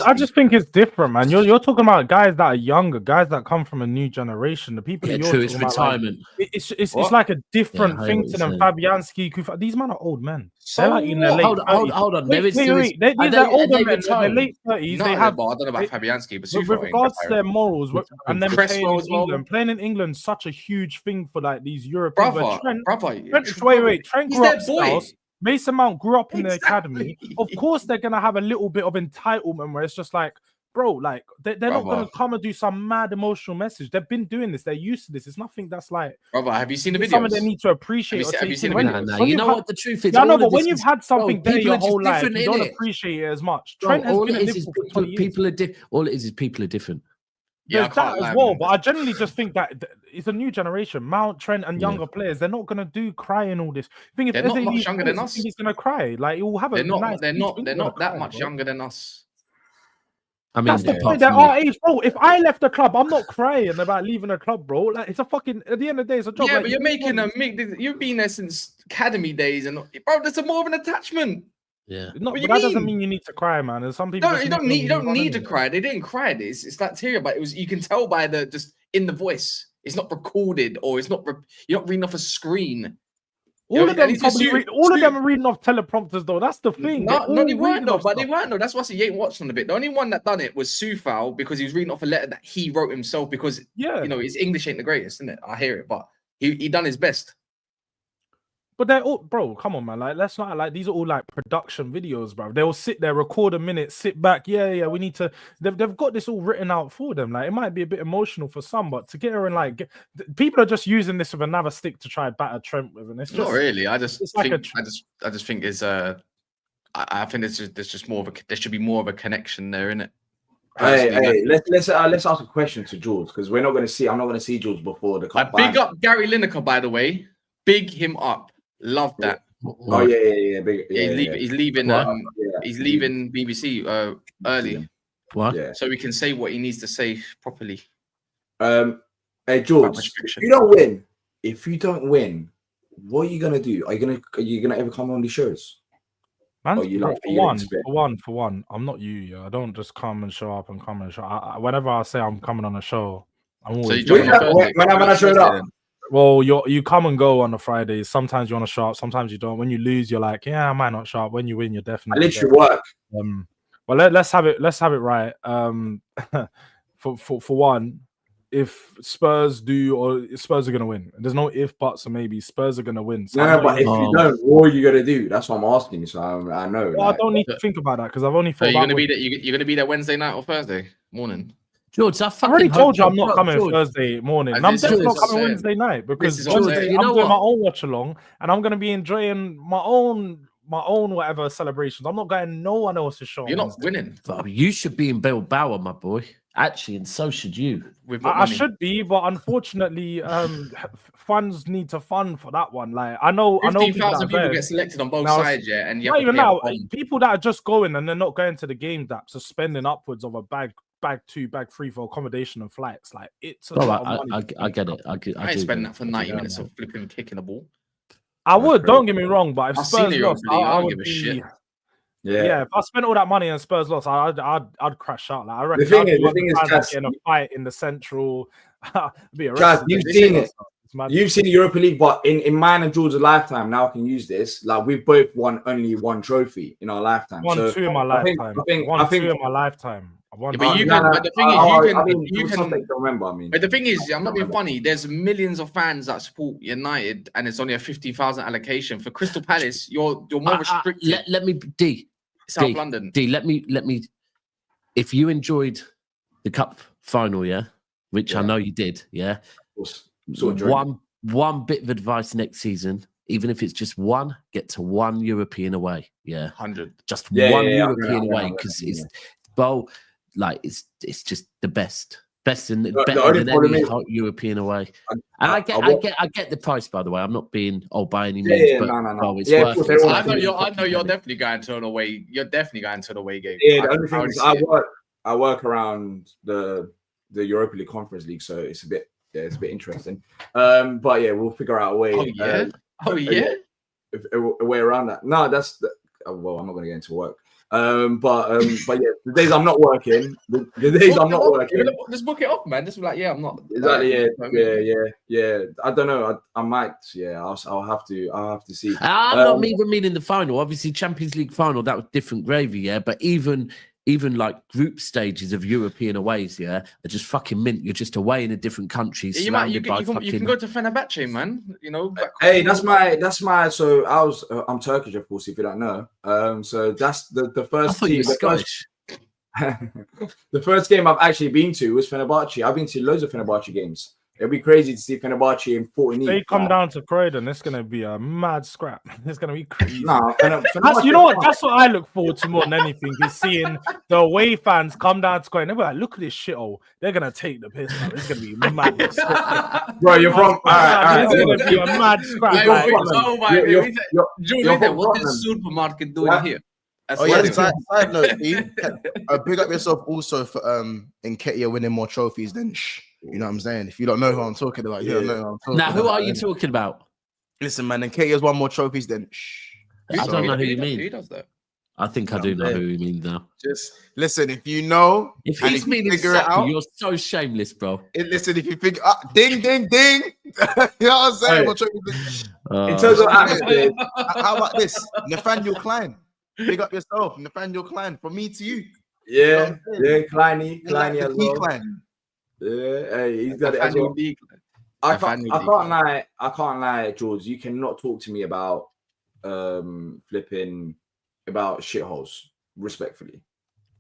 I just think it's different, man. You're talking about guys that are younger, guys that come from a new generation. The people that you're true, it's retirement. Like, it's like a different thing to them. Fabianski, Kufa, these men are old men. They're like in their late 30s. Hold on. They're older men. They're late 30s. They have. I don't know about Fabianski, but with regards to their morals and them playing in England, such a huge thing for like these Europeans. Trent grew up Scouse. Mason Mount grew up in the academy. Of course, they're gonna have a little bit of entitlement where it's just like, bro, like they're not gonna come and do some mad emotional message. They've been doing this. They're used to this. It's nothing that's like. Brother, have you seen the videos? Something they need to appreciate. Have you seen the videos? You know what the truth is? Yeah, no, but when you've had something there your whole life, you don't appreciate it as much. Trent has been in Liverpool for 20 years. People are different. All it is people are different. There's that as well, but I generally just think that it's a new generation. Mount, Trent, and younger players, they're not gonna do crying all this. They're not much younger than us. He's gonna cry. Like, he will have a. They're not that much younger than us. I mean, that's the point. They're our age, bro. If I left the club, I'm not crying about leaving a club, bro. Like, it's a fucking. At the end of the day, it's a job. Yeah, but you've been there since academy days, and bro, there's more of an attachment. Yeah, but that doesn't mean you need to cry, man. And some people you don't need to cry. They didn't cry. It's bacteria, but it was. You can tell by the just in the voice. It's not recorded, or it's not. You're not reading off a screen. All of them are reading off teleprompters, though. That's the thing. No, they weren't though. But they weren't though. That's why you ain't watched on a bit. The only one that done it was Sufal because he was reading off a letter that he wrote himself. Because you know his English ain't the greatest, isn't it? I hear it, but he done his best. But they're all, bro, come on, man. Like, let's not like these are all like production videos, bro. They'll sit there, record a minute, sit back. Yeah, we need to. They've got this all written out for them. Like, it might be a bit emotional for some, but to get her and like, people are just using this with another stick to try and batter Trent with, and it's just not really. I just think is I think there's just more of a there should be more of a connection there, innit? Hey, let's ask a question to Jules because I'm not going to see Jules before the cup. Big up Gary Lineker, by the way. Big him up. Love that. Oh yeah. He's leaving. He's leaving BBC early. What? Yeah. So we can say what he needs to say properly. Hey George, if you don't win, what are you gonna do? Are you gonna ever come on these shows? Man, for one, I'm not you. I don't just come and show up and come and show. Whenever I say I'm coming on a show, I'm always. So whenever I showed up. Well, you come and go on the Fridays. Sometimes you want to show up, sometimes you don't. When you lose, you're like, yeah, I might not show up. When you win, you're definitely. I literally work. Well, let's have it right. For one, if Spurs are gonna win, there's no if buts or maybe. Spurs are gonna win. So no, but if you don't, what are you gonna do? That's what I'm asking you. So I know. Well, I don't need to think about that because I've only. So you're gonna be there Wednesday night or Thursday morning. George, I already told you I'm not coming Thursday morning. I'm definitely not coming Wednesday night because Wednesday I'm doing my own watch along and I'm gonna be enjoying my own whatever celebrations. I'm not going no one else's show. You're not winning. You should be in Bilbao, my boy. Actually, and so should you. I should be, but unfortunately, funds need to fund for that one. Like I know 15,000 people get selected on both sides, yeah, and you have even now people that are just going and they're not going to the game apps are spending upwards of a bag 2, bag 3 for accommodation and flights. Like it's. I get it. I ain't spending that for 90 minutes of flipping kicking a ball. I would. Don't get me wrong, but if Spurs lost, I would give a shit. Yeah, if I spent all that money and Spurs lost, I'd crash out. Like I reckon. The thing is, in a fight in the central. You've seen it. You've seen the Europa League, but in mine and George's lifetime, now I can use this. Like we've both won only one trophy in our lifetime. Two in my lifetime. I think 2 in my lifetime. but the thing is, you can remember. I mean, but the thing is, I'm not being funny. There's millions of fans that support United, and it's only a 50,000 allocation for Crystal Palace. You're more restricted. Let me D South London. D. Let me. If you enjoyed the cup final, which I know you did, one bit of advice next season. Even if it's just one, get to one European away. 100. Just one European away, because it's bowl, like it's just the best better than any European away. And I get the price, by the way. I'm not being by any means, but it's worth it. I know you're definitely going to an away. You're definitely going to an away game. Yeah, the only thing is I work around the Europa League Conference League, so it's a bit interesting. But yeah, we'll figure out a way. A way around that. No, that's well, I'm not going to get into work. But yeah, the days I'm not working, just book it off, man. Just be like, I'm not exactly. Yeah. I don't know. I might. Yeah, I'll have to see. I'm not even meaning the final. Obviously, Champions League final, that was different gravy. But even like group stages of European aways, are just fucking mint. You're just away in a different country. You can go to Fenerbahce, man. You know. Hey, that's my. So I'm Turkish, of course, if you don't know. So that's the first team. The first game I've actually been to was Fenerbahce. I've been to loads of Fenerbahce games. It'd be crazy to see Fenerbahce in 14. They come down to Croydon, it's gonna be a mad scrap. It's gonna be crazy. You know what? That's what I look forward to more than anything, is seeing the away fans come down to Croydon. They're like, look at this shithole. They're gonna take the piss out. It's gonna be mad. Bro, you're from. It's gonna be a mad scrap. What is supermarket doing here? Side note, big up yourself also for Nketiah winning more trophies than you know what I'm saying? If you don't know who I'm talking about, you don't know who I'm talking about. Now, who are you talking about? Listen, man, Nketiah's won more trophies than I don't know who you mean. Who does that? I think I do know who you mean now. Just listen, if you know, if he's meaning figure it out, you're so shameless, bro. Listen, if you figure ding, ding, ding. You know what I'm saying? In terms of how about this? Nathaniel Klein. Big up yourself, Nathaniel Klein. From me to you. Yeah, Kleiny as well. Klein. Yeah, hey, he's got it as well. I can't lie, George. You cannot talk to me about flipping about shitholes. Respectfully,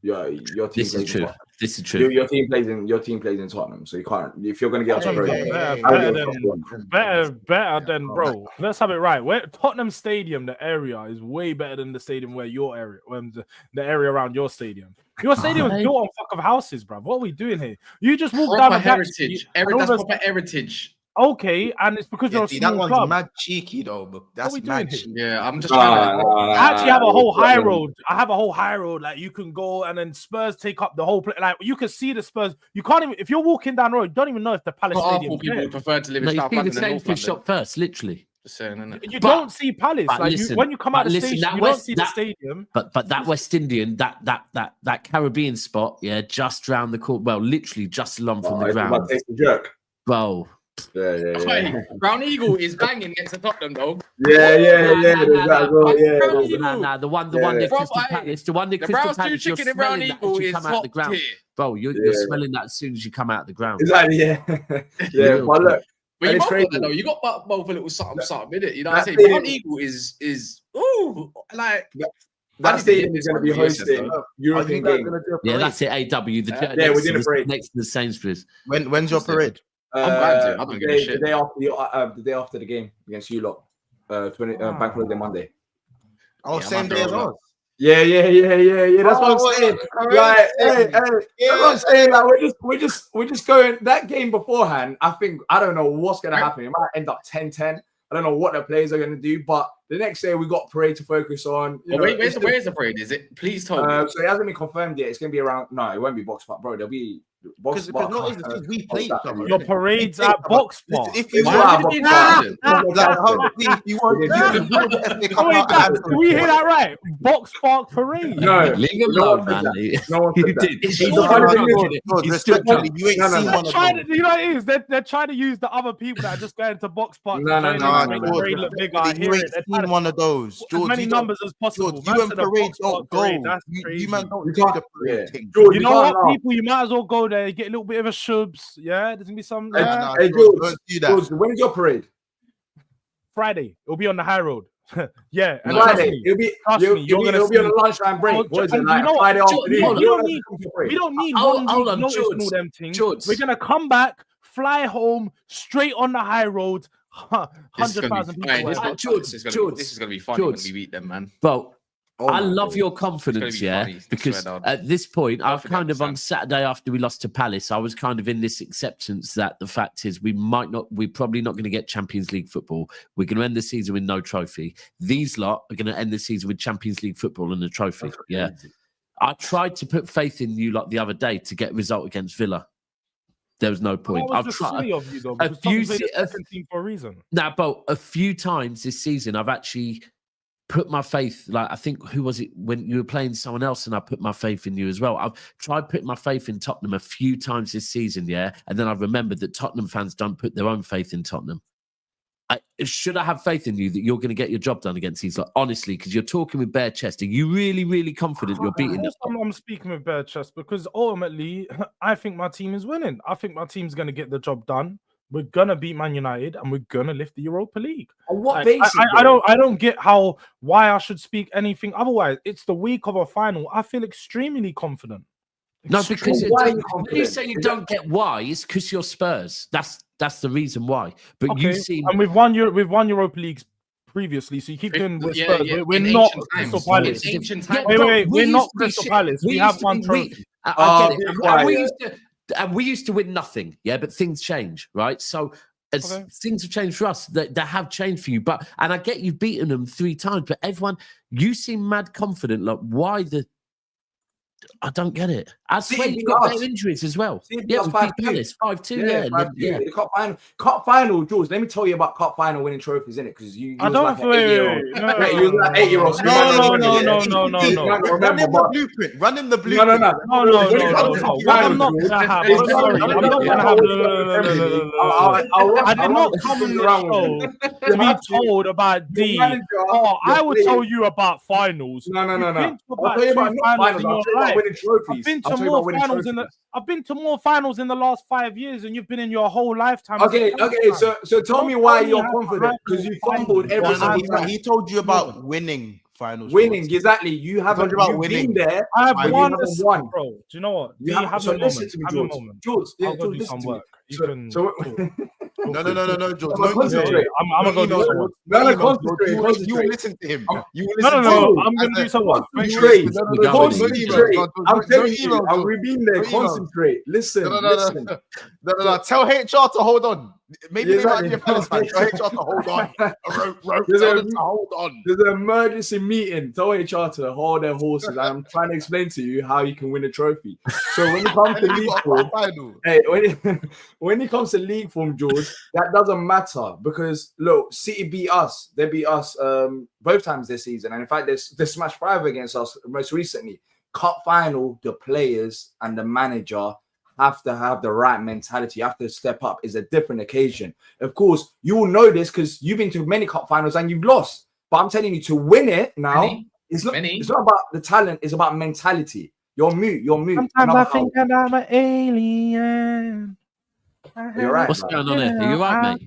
your team. This is true. This is true. Your team plays in Tottenham, so you can't. If you're going to get better than bro. Let's have it right. Where Tottenham Stadium, the area is way better than the stadium where your area, the area around your stadium. Your stadium is built on fuck of houses, bro. What are we doing here? You just walk down the heritage. That's proper heritage. Okay, and it's because you're a small that one's club. mad cheeky though, but that's mad cheeky. Yeah, I'm just trying to. I actually have a whole high road. I have a whole high road. Like you can go, and then Spurs take up the whole place. Like you can see the Spurs. You can't even if you're walking down the road. You don't even know if the Palace Stadium. People prefer to live in South London than North London. Shop first, literally. Just saying, innit? You don't see Palace. Like listen, when you come out of the station, you don't see the stadium. But that West Indian, that Caribbean spot, just round the court. Well, literally just along from the ground. Takes the jerk. Bro. Yeah. Brown Eagle is banging next to Tottenham, though. Yeah. Nah. The one near Crystal Palace. The one near Crystal Palace. Brown chicken and Brown Eagle is top tier. Bro, you're smelling that as soon as you come out of the ground. Exactly. Yeah. But look. But you both though. You got both a little something in it. You know what I'm saying? Brown Eagle is like. That stadium is going to be hosting European games. Yeah, that's it. AW. We're doing a break next to the Sainsbury's. When's your parade? I'm glad to. I don't give a shit. The day after the game against you lot, Bank Holiday Monday. Oh, same day as ours. Yeah. That's what I'm saying. Right, hey. That's what I'm saying. Like we're just going that game beforehand. I don't know what's gonna happen. It might end up 10-10. I don't know what the players are gonna do, but the next day we got parade to focus on. Where's the parade? Is it? Please tell me. So it hasn't been confirmed yet. It's gonna be around. No, it won't be box park, bro. There'll be Because we play each other. Your parades at Box Park. If you do we hear that right? Box Park parade. No, leave him alone, man. No one said that. You ain't seen one of them. You know what it is? They're trying to use the other people that are just going to Box Park. No. Make the parade look bigger. You ain't seen one of those. As many numbers as possible. You and parades don't go. You man don't do the parade thing. You know what, people? You might as well go there. Get a little bit of a shubs. Yeah, there's gonna be some. Hey, George, when is your parade? Friday. It'll be on the high road. Yeah, and Friday. It'll be on the lunchtime break. What is it? Like Friday afternoon. We don't need hold on, all them things. We're gonna come back, fly home, straight on the high road. 100,000 people. This is gonna be funny when we beat them, man. Well, I love your confidence, because at this point, I've kind of on Saturday after we lost to Palace, I was kind of in this acceptance that the fact is we're probably not going to get Champions League football. We're going to end the season with no trophy. These lot are going to end the season with Champions League football and a trophy. Yeah, I tried to put faith in you like the other day to get a result against Villa. There was no point. I've tried of you, though, a few team for a reason. Now, but a few times this season, I've actually put my faith, like I think, who was it when you were playing someone else and I put my faith in you as well. I've tried putting my faith in Tottenham a few times this season, and then I remembered that Tottenham fans don't put their own faith in Tottenham. Should I have faith in you that you're going to get your job done against these? Like, honestly, because you're talking with bare chest. Are you really, really confident you're beating them? I'm speaking with bare chest because ultimately, I think my team is winning. I think my team's going to get the job done. We're gonna beat Man United and we're gonna lift the Europa League. On what basis? I don't get why I should speak anything otherwise. It's the week of a final. I feel extremely confident. No, because when you say you don't get why, it's because you're Spurs. That's the reason why. But okay. You seem and we've won Europa Leagues previously, so you keep doing with Spurs. We're not Crystal Palace. Wait, we're not Crystal Palace. We have one trophy. I get it. And we used to win nothing, but things change, right? So as things have changed for us, they have changed for you. And I get you've beaten them 3 times, but you seem mad confident. Like, why I don't get it. I swear you've got their injuries as well. Yeah, we beat Palace 5-2. Yeah. The cup final, George. Let me tell you about cup final winning trophies, innit? Because you I don't feel you was like 8-year-old. No. Run him the blueprint. No. I'm not gonna have. I'm sorry. I'm not gonna have. I did not come on the show to be told about Dee. I would tell you about finals. No. I'll tell you about finals. I've been to more finals in the last 5 years than you've been in your whole lifetime. Okay. So tell me why you're confident, because you fumbled every single time. He told you about winning finals. Winning, exactly. You haven't been there. I have won, bro. Do you know what? You have a listen to me, George. I'll go do some work. No, George. Concentrate. I'm gonna go do some work. Concentrate. You will listen to him. No. I'm gonna do some work. Concentrate. I'm telling you, I've been there. Concentrate. Listen. No. Tell HR to hold on. Maybe they might be a Palace fan. Tell HR to hold on. Hold on. There's an emergency meeting. Tell HR to hold their horses. I'm trying to explain to you how you can win a trophy. So when it comes to league form, when it comes to league form, George, that doesn't matter because look, City beat us. They beat us both times this season, and in fact, they smashed 5 against us most recently. Cup final, the players and the manager have to have the right mentality. You have to step up. It's a different occasion. Of course, you will know this because you've been to many cup finals and you've lost. But I'm telling you, to win it now, it's not about the talent. It's about mentality. You're mute. Sometimes I think that I'm an alien. You're right. What's going on here? Are you right,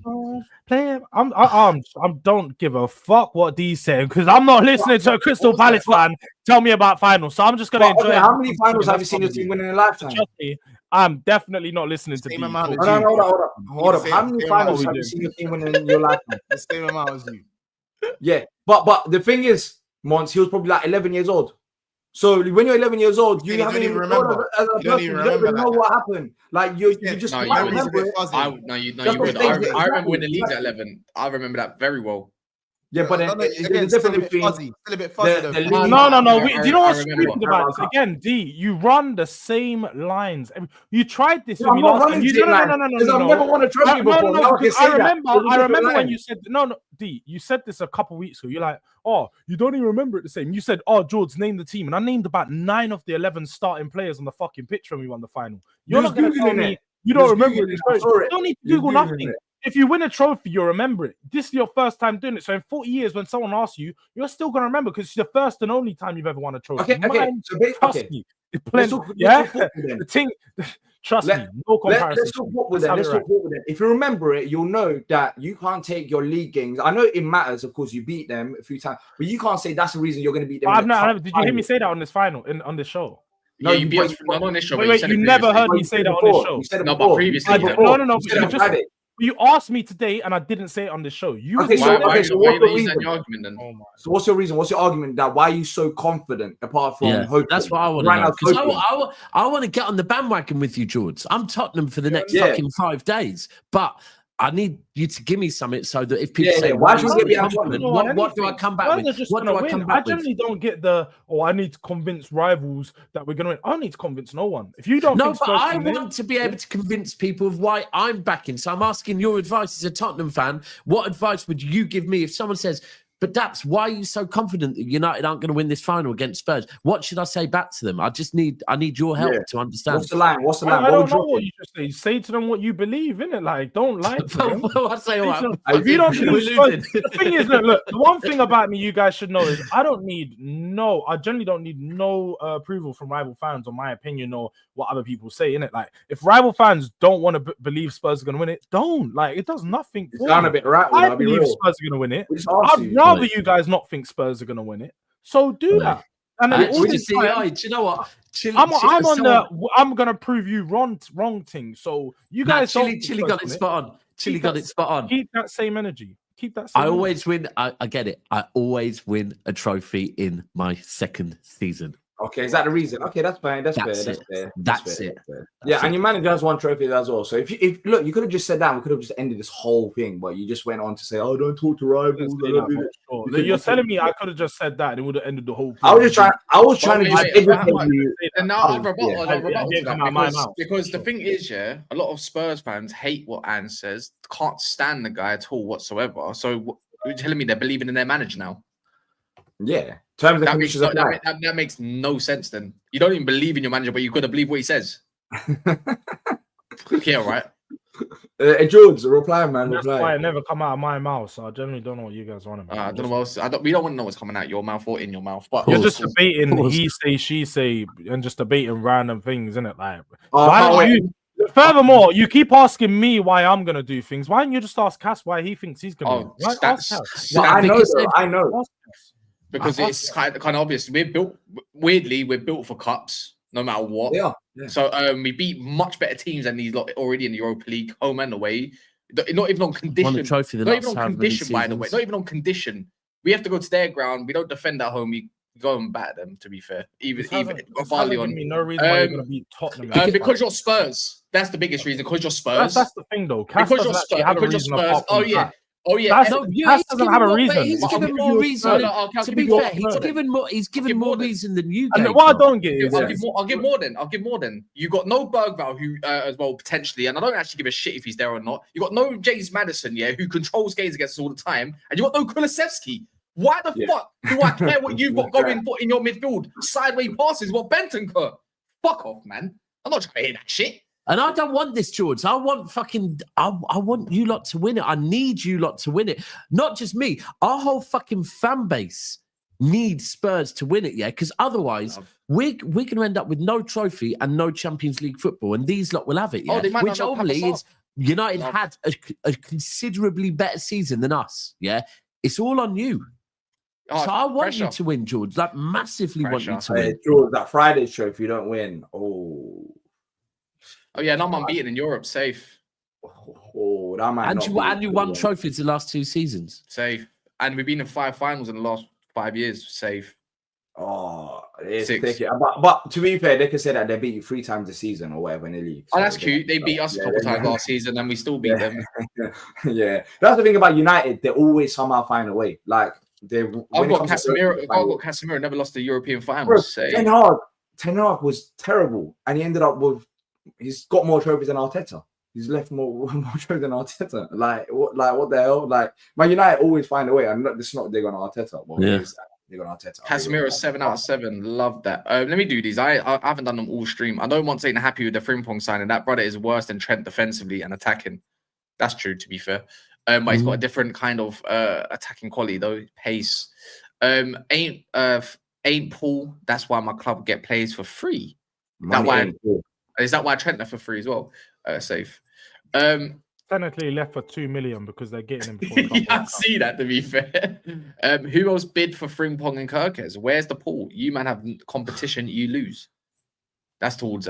mate? I don't give a fuck what Dee's saying because I'm not listening to a Crystal Palace fan tell me about finals. So I'm just gonna enjoy. How many finals have you seen your team win in a lifetime? Trust me, I'm definitely not listening to Dee. Hold up. How many finals have you seen your team win in your lifetime? The same amount as you. Yeah, but the thing is, Mons, he was probably like 11 years old. So when you're 11 years old, you haven't even remember. You don't even know what happened. Like you just remember it. I remember winning the league at 11. I remember that very well. Yeah, but then again, still a bit fuzzy. Still a bit fuzzy. No. Do you know what's stupid about this? Again, D, you run the same lines. You tried this with me last time. I've never won a trophy before. I remember when you said no, D. You said this a couple weeks ago. You're like, oh, you don't even remember it the same. You said, oh, George, name the team, and I named about 9 of the 11 starting players on the fucking pitch when we won the final. You're not going to tell me you don't remember it. You don't need to Google nothing. If you win a trophy, you'll remember it. This is your first time doing it. So in 40 years, when someone asks you, you're still going to remember because it's the first and only time you've ever won a trophy. Trust me. It's plenty. The thing, trust me, no comparison. Let's talk with them. If you remember it, you'll know that you can't take your league games. I know it matters, of course, you beat them a few times, but you can't say that's the reason you're going to beat them. Did you hear me say that on this final, on this show? No, you beat us on this show. Wait, you never heard me say that on this show. No, but previously. No. You asked me today, and I didn't say it on the show. So what's your reason then? So what's your reason? What's your argument that why are you so confident? Apart from hoping? That's what I want to know. Because I want to get on the bandwagon with you, George. I'm Tottenham for the next fucking 5 days, but I need you to give me something so that if people say, "Why should we get confident?" What do I come back with? What do I come back with? I generally don't get I need to convince rivals that we're going to win. I don't need to convince no one. If you don't, no, but I want to be able to convince people of why I'm backing. So I'm asking your advice as a Tottenham fan. What advice would you give me if someone says, "But Daps, why are you so confident that United aren't going to win this final against Spurs?" What should I say back to them? I need your help to understand. What's the line? I don't know what you should say. Say to them what you believe in it. Like, don't lie to them. I say, all right. If you don't believe Spurs, the thing is, look, the one thing about me you guys should know is I generally don't need no approval from rival fans or my opinion or what other people say in it. Like, if rival fans don't want to believe Spurs are going to win it, don't. Like, it does nothing. It's down a bit right. I believe Spurs are going to win it. I'd rather you guys not think Spurs are going to win it. So do that. And then do you know what? I'm going to prove you wrong thing. So you guys Chile got it spot on. Chile got it spot on. Keep that same energy. Keep that same I always win. I get it. I always win a trophy in my second season. Okay, is that the reason? Okay, that's fine. That's fair. That's it. Yeah, and your manager has 1 trophy as well. So if look, you could have just said that. We could have just ended this whole thing, but you just went on to say, "Oh, don't talk to rivals." You're telling me I could have just said that and it would have ended the whole thing. I was trying to just educate you. And now I'll rebuttal that because the thing is, a lot of Spurs fans hate what Anne says, can't stand the guy at all whatsoever. So you're telling me they're believing in their manager now? Yeah. That makes no sense then. You don't even believe in your manager, but you've got to believe what he says. Yeah, right. George, reply, man. That's why it never come out of my mouth. So I generally don't know what you guys want about. I don't know what else. We don't want to know what's coming out your mouth or in your mouth. But you're just debating he say, she say, and just debating random things, isn't it? Like, furthermore, you keep asking me why I'm gonna do things. Why don't you just ask Cass why he thinks he's gonna? I know. Because it's kind of obvious. We're built for cups, no matter what. Yeah. So we beat much better teams than these lot already in the Europa League, home and away. Not even on condition. Won a trophy not even on condition, by the way. Not even on condition. We have to go to their ground. We don't defend at home. We go and bat them. To be fair, even Farley on. No reason why you're gonna beat Tottenham. Because you're Spurs. That's the biggest reason. Because you're Spurs. That's the thing, though. Because you're Spurs. Oh yeah. Cass doesn't have a reason. He's given more reason. To be fair, he's given more reason than you gave. And what I don't get is I'll give more then. You got no Bergvall who as well potentially, and I don't actually give a shit if he's there or not. You got no James Maddison, who controls games against us all the time, and you got no Kulusevski. Why the fuck do I care what you've got going in your midfield? Sideways passes, what Bentancur? Fuck off, man. I'm not trying to hear that shit. And I don't want this, George. I want you lot to win it. I need you lot to win it. Not just me. Our whole fucking fan base needs Spurs to win it, because otherwise we're going to end up with no trophy and no Champions League football, and these lot will have it, which only is United had a considerably better season than us, It's all on you. So I want you to win, George. Like, massively want you to win. George, that Friday show, if you don't win, Oh yeah, and I'm unbeaten in Europe, safe. That might and you won trophies the last 2 seasons. Safe. And we've been in 5 finals in the last 5 years, safe. Oh, it's 6. tricky. But to be fair, they could say that they beat you 3 times this season or whatever in the league. Oh, that's cute. They beat us a couple times last season, and we still beat them. Yeah, that's the thing about United. They always somehow find a way. Like I've got Casemiro. Never lost the European finals. Bro, Ten Hag was terrible, and he ended up with. He's got more trophies than Arteta. He's left more trophies than Arteta. Like what the hell? Like Man United always find a way. And this is not they're going to Arteta. Well, yeah. They're going to Arteta. Casemiro 7 out of 7. Love that. Let me do these. I haven't done them all stream. I know one's ain't happy with the Frimpong signing. That brother is worse than Trent defensively and attacking. That's true, to be fair. But he's got a different kind of attacking quality though. Pace. Ain't Paul. That's why my club get plays for free. Is that why Trent left for free as well? Safe. Technically left for 2 million because they're getting him before. I see that, to be fair. Who else bid for Frimpong and Kerkez? Where's the pool? You man have competition, you lose. That's towards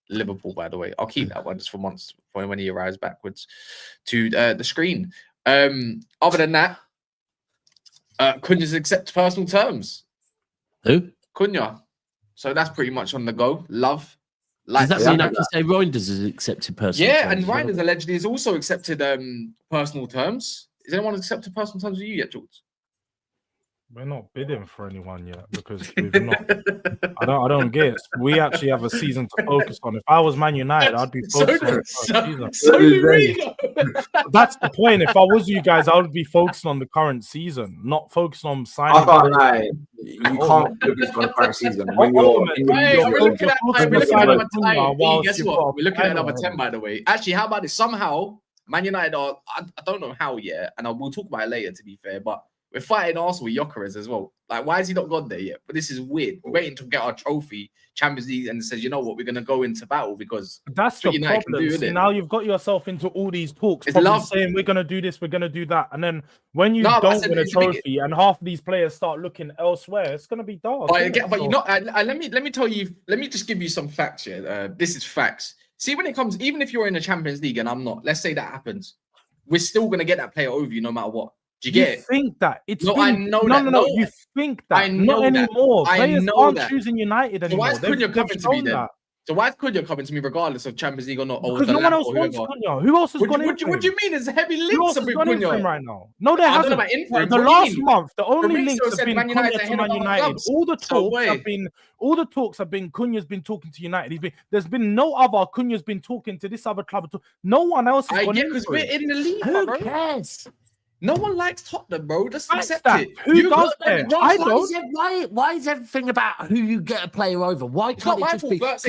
Liverpool, by the way. I'll keep that one just for once for when he arrives backwards to the screen. Other than that, Cunha's accept personal terms. Who? Cunha. So that's pretty much on the go. Love. Does that mean I can say Reinders has accepted personal terms? Yeah, and Reinders allegedly has also accepted personal terms. Has anyone accepted personal terms with you yet, George? We're not bidding for anyone yet because we've not. I don't get it. We actually have a season to focus on. If I was Man United, I'd be focused on the season. So do we. That's the point. If I was you guys, I would be focusing on the current season, not focusing on signing. I can't lie. You can't focus on the current season when we're looking at number 10, by the way. Actually, how about this? Somehow, Man United are. I don't know how yet, and we'll talk about it later. To be fair, but. We're fighting Arsenal with Gyökeres as well. Like, why has he not gone there yet? But this is weird. We're waiting to get our trophy, Champions League, and says, you know what, we're going to go into battle because that's the problem. Now you've got yourself into all these talks, saying we're going to do this, we're going to do that, and then when you don't win a trophy, and half of these players start looking elsewhere, it's going to be dark. But you know, let me tell you. Let me just give you some facts here. This is facts. See, when it comes, even if you're in the Champions League and I'm not, let's say that happens, we're still going to get that player over you no matter what. Do you get it? Think that it's I know that. No. You think that? I know not anymore. I Players know aren't that. choosing United anymore. So why is Cunha coming to me then? So why is Cunha coming to me regardless of Champions League or not? Because no one else wants Cunha. Who else has gone in? What do you mean? There's heavy links with Cunha right now. No, there hasn't. The last month, the only links have been Cunha to Man United. All the talks have been Cunha's been talking to United. There's been no other Cunha's been talking to this other club. No one else has gone in. Because we're in the league. Who cares? No one likes Tottenham, bro. Just accept it. Who does that? I don't. Why is everything about who you get a player over? Why can't it just be? But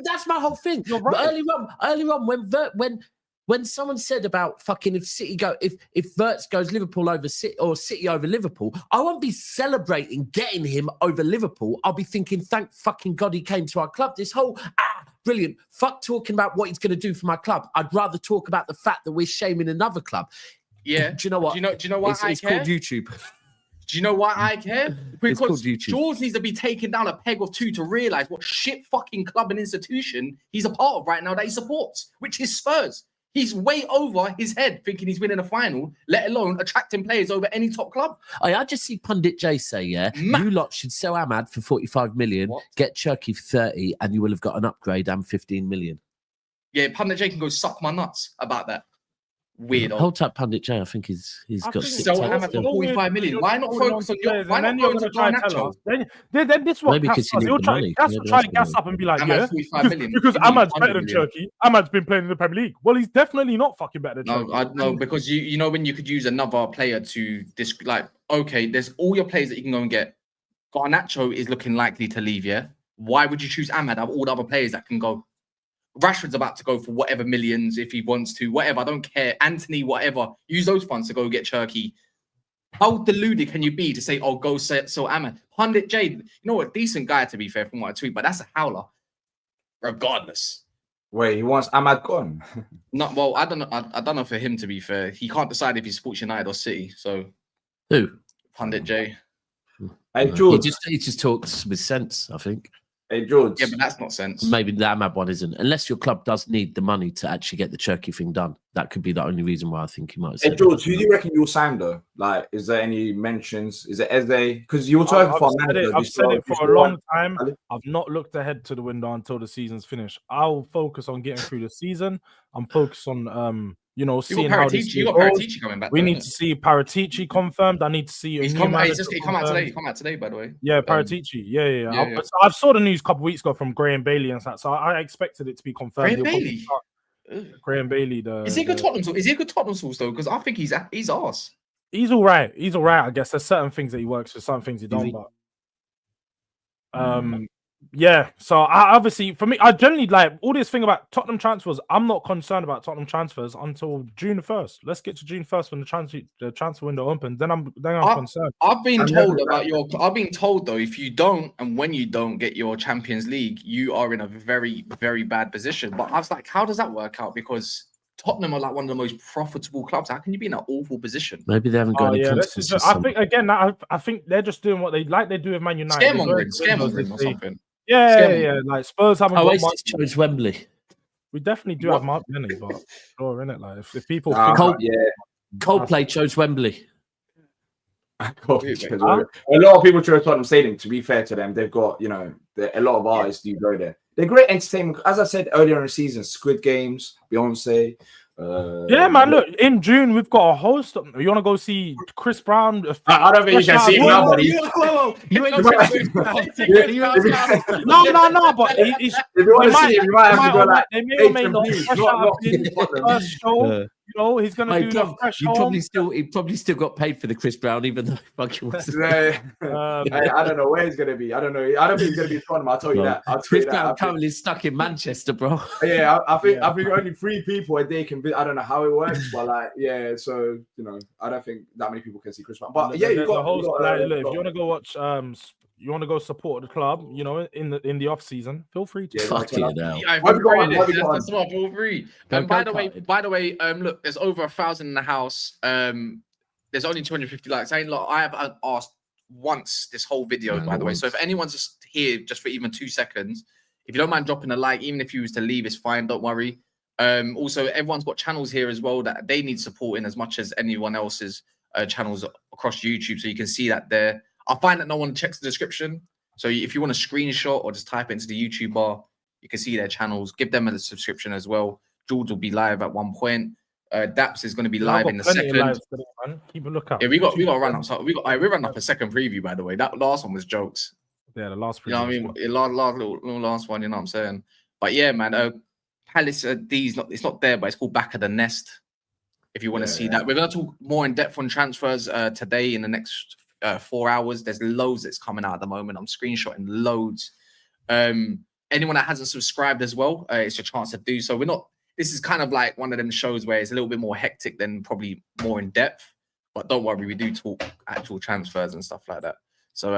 that's my whole thing. Right. Earlier on, when someone said about fucking if Wirtz goes Liverpool over City or City over Liverpool, I won't be celebrating getting him over Liverpool. I'll be thinking, thank fucking God he came to our club. This whole brilliant. Fuck talking about what he's going to do for my club. I'd rather talk about the fact that we're shaming another club. Yeah. Do you know what? Do you know why I care? It's called YouTube. Do you know why I care? Because YouTube. George needs to be taken down a peg or two to realize what shit fucking club and institution he's a part of right now that he supports, which is Spurs. He's way over his head thinking he's winning a final, let alone attracting players over any top club. I just see Pundit J say, you lot should sell Ahmad for 45 million, get Cherky for 30, and you will have got an upgrade and 15 million. Yeah, Pundit J can go suck my nuts about that. Weird. Hold up, Pundit J. I think he's got 6 for 45 million. Why not focus on your? Why not go to Garnacho? Then this what maybe because he'll try to gas up and be like, because Ahmad's better than Cherky. Ahmad's been playing in the Premier League. Well, he's definitely not fucking better than Cherky. No, because you know when you could use another player to there's all your players that you can go and get. Garnacho is looking likely to leave. Yeah, why would you choose Ahmad out of all the other players that can go? Rashford's about to go for whatever millions if he wants to, whatever. I don't care. Anthony, whatever. Use those funds to go get Cherky. How deluded can you be to say, go sell Ahmad? Pundit J, you know what? Decent guy, to be fair, from what I tweet, but that's a howler. Regardless. Wait, he wants Ahmad gone? No, well, I don't know. I don't know for him, to be fair. He can't decide if he supports United or City. So who? Pundit J. Hey, George. He just talks with sense, I think. Hey, George. Yeah, but that's not sense. Maybe the Ahmad one isn't. Unless your club does need the money to actually get the Turkey thing done. That could be the only reason why I think he might have said. Hey, George, who do you reckon you'll sign though? Like, is there any mentions? Is it Eze? Because you were talking for a manager. I've said it for a long time. I've not looked ahead to the window until the season's finished. I'll focus on getting through the season. I'm focused on seeing how this you got Paratici coming back. We need to see Paratici confirmed. I need to see. He's come out today. He come out today, by the way. Yeah, Paratici. Yeah. I saw the news a couple of weeks ago from Graham Bailey and that, so I expected it to be confirmed. Graham Bailey. Is he a good Tottenham source? Is he a good Tottenham source though? Because I think he's arse. He's all right. He's all right. I guess there's certain things that he works for, some things he don't. But yeah. So I obviously, for me, I generally like all this thing about Tottenham transfers. I'm not concerned about Tottenham transfers until June 1st. Let's get to June 1st when the transfer window opens. Then I'm concerned. I've been told though, if you don't and when you don't get your Champions League, you are in a very, very bad position. But I was like, how does that work out? Because Tottenham are like one of the most profitable clubs. How can you be in an awful position? Maybe they haven't got any consistency. I think again, I think they're just doing what they do with Man United. Scaremongering or something. Yeah. Like Spurs haven't got Oasis chose Wembley. We definitely do have Mark Lenny, but sure, innit? Like if people Coldplay chose Wembley. A lot of people chose Tottenham Stadium. To be fair to them, they've got a lot of artists do go there. They're great entertainment. As I said earlier in the season, Squid Games, Beyonce. Yeah, man. Look, in June we've got a host. You want to go see Chris Brown? I don't think you can see him now, buddy. You ain't no. But if you want to see him, you might have to go like they may or may not fresh out of his first show. You know, he's gonna do the fresh. He probably still got paid for the Chris Brown, even though fucking was. I don't know where he's gonna be. I don't know. I don't think he's gonna be in Tottenham. I'll tell you that. Chris Brown currently stuck in Manchester, bro. Yeah, I think only 3 people a day can. I don't know how it works, but so I don't think that many people can see Chris Brown. But yeah, you got. If you want to go watch, you want to go support the club, in the off season, feel free to. Feel free. By the way, look, there's over 1,000 in the house. There's only 250 likes. I have asked once this whole video, by the way. So if anyone's just here just for even 2 seconds, if you don't mind dropping a like, even if you was to leave, it's fine. Don't worry. Also, everyone's got channels here as well that they need supporting as much as anyone else's channels across YouTube. So you can see that there. I find that no one checks the description. So if you want to screenshot or just type it into the YouTube bar, you can see their channels. Give them a subscription as well. George will be live at one point. Daps is going to be live in a second. Today, keep a lookout. Yeah, we got to run up. So we ran up a second preview, by the way. That last one was jokes. Yeah, the last preview. You know what I mean? Last one. You know what I'm saying? But yeah, man. Palace D's it's not there, but it's called Back of the Nest. If you want to see that, we're going to talk more in depth on transfers today in the next 4 hours. There's loads that's coming out at the moment. I'm screenshotting loads. Anyone that hasn't subscribed as well, it's your chance to do so. This is kind of like one of them shows where it's a little bit more hectic than probably more in depth. But don't worry, we do talk actual transfers and stuff like that. So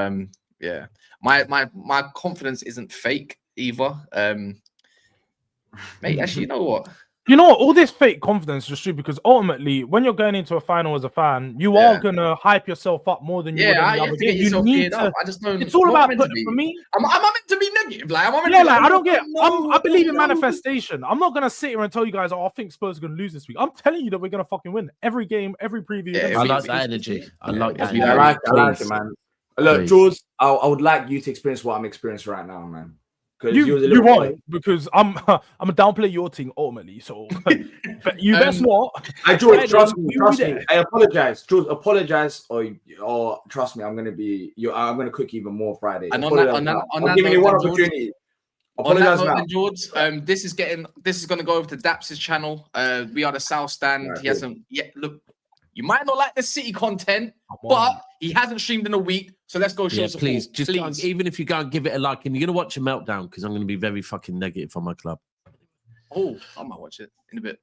yeah, my confidence isn't fake either. Mate, actually, you know what? All this fake confidence is true because ultimately, when you're going into a final as a fan, you are gonna hype yourself up more than you would. I have to get yourself geared up. I just don't. It's all about for me. Am I meant to be negative? I believe in manifestation. I'm not gonna sit here and tell you guys, I think Spurs are gonna lose this week. I'm telling you that we're gonna fucking win every game, every preview. I like that energy. I like that. I like it, man. Look, George, I would like you to experience what I'm experiencing right now, man. You won't because I'm a downplay your team ultimately. So but you best not. George, trust me. I apologize. George, apologize or trust me. I'm gonna cook even more Friday. And I'm giving you one opportunity. Apologize now, George. This is gonna go over to Daps' channel. We are the South Stand. He hasn't yet. Look, you might not like the City content, but he hasn't streamed in a week. So let's go show support. Please, even if you go and give it a like, and you're gonna watch a meltdown because I'm gonna be very fucking negative on my club. Oh, I might watch it in a bit.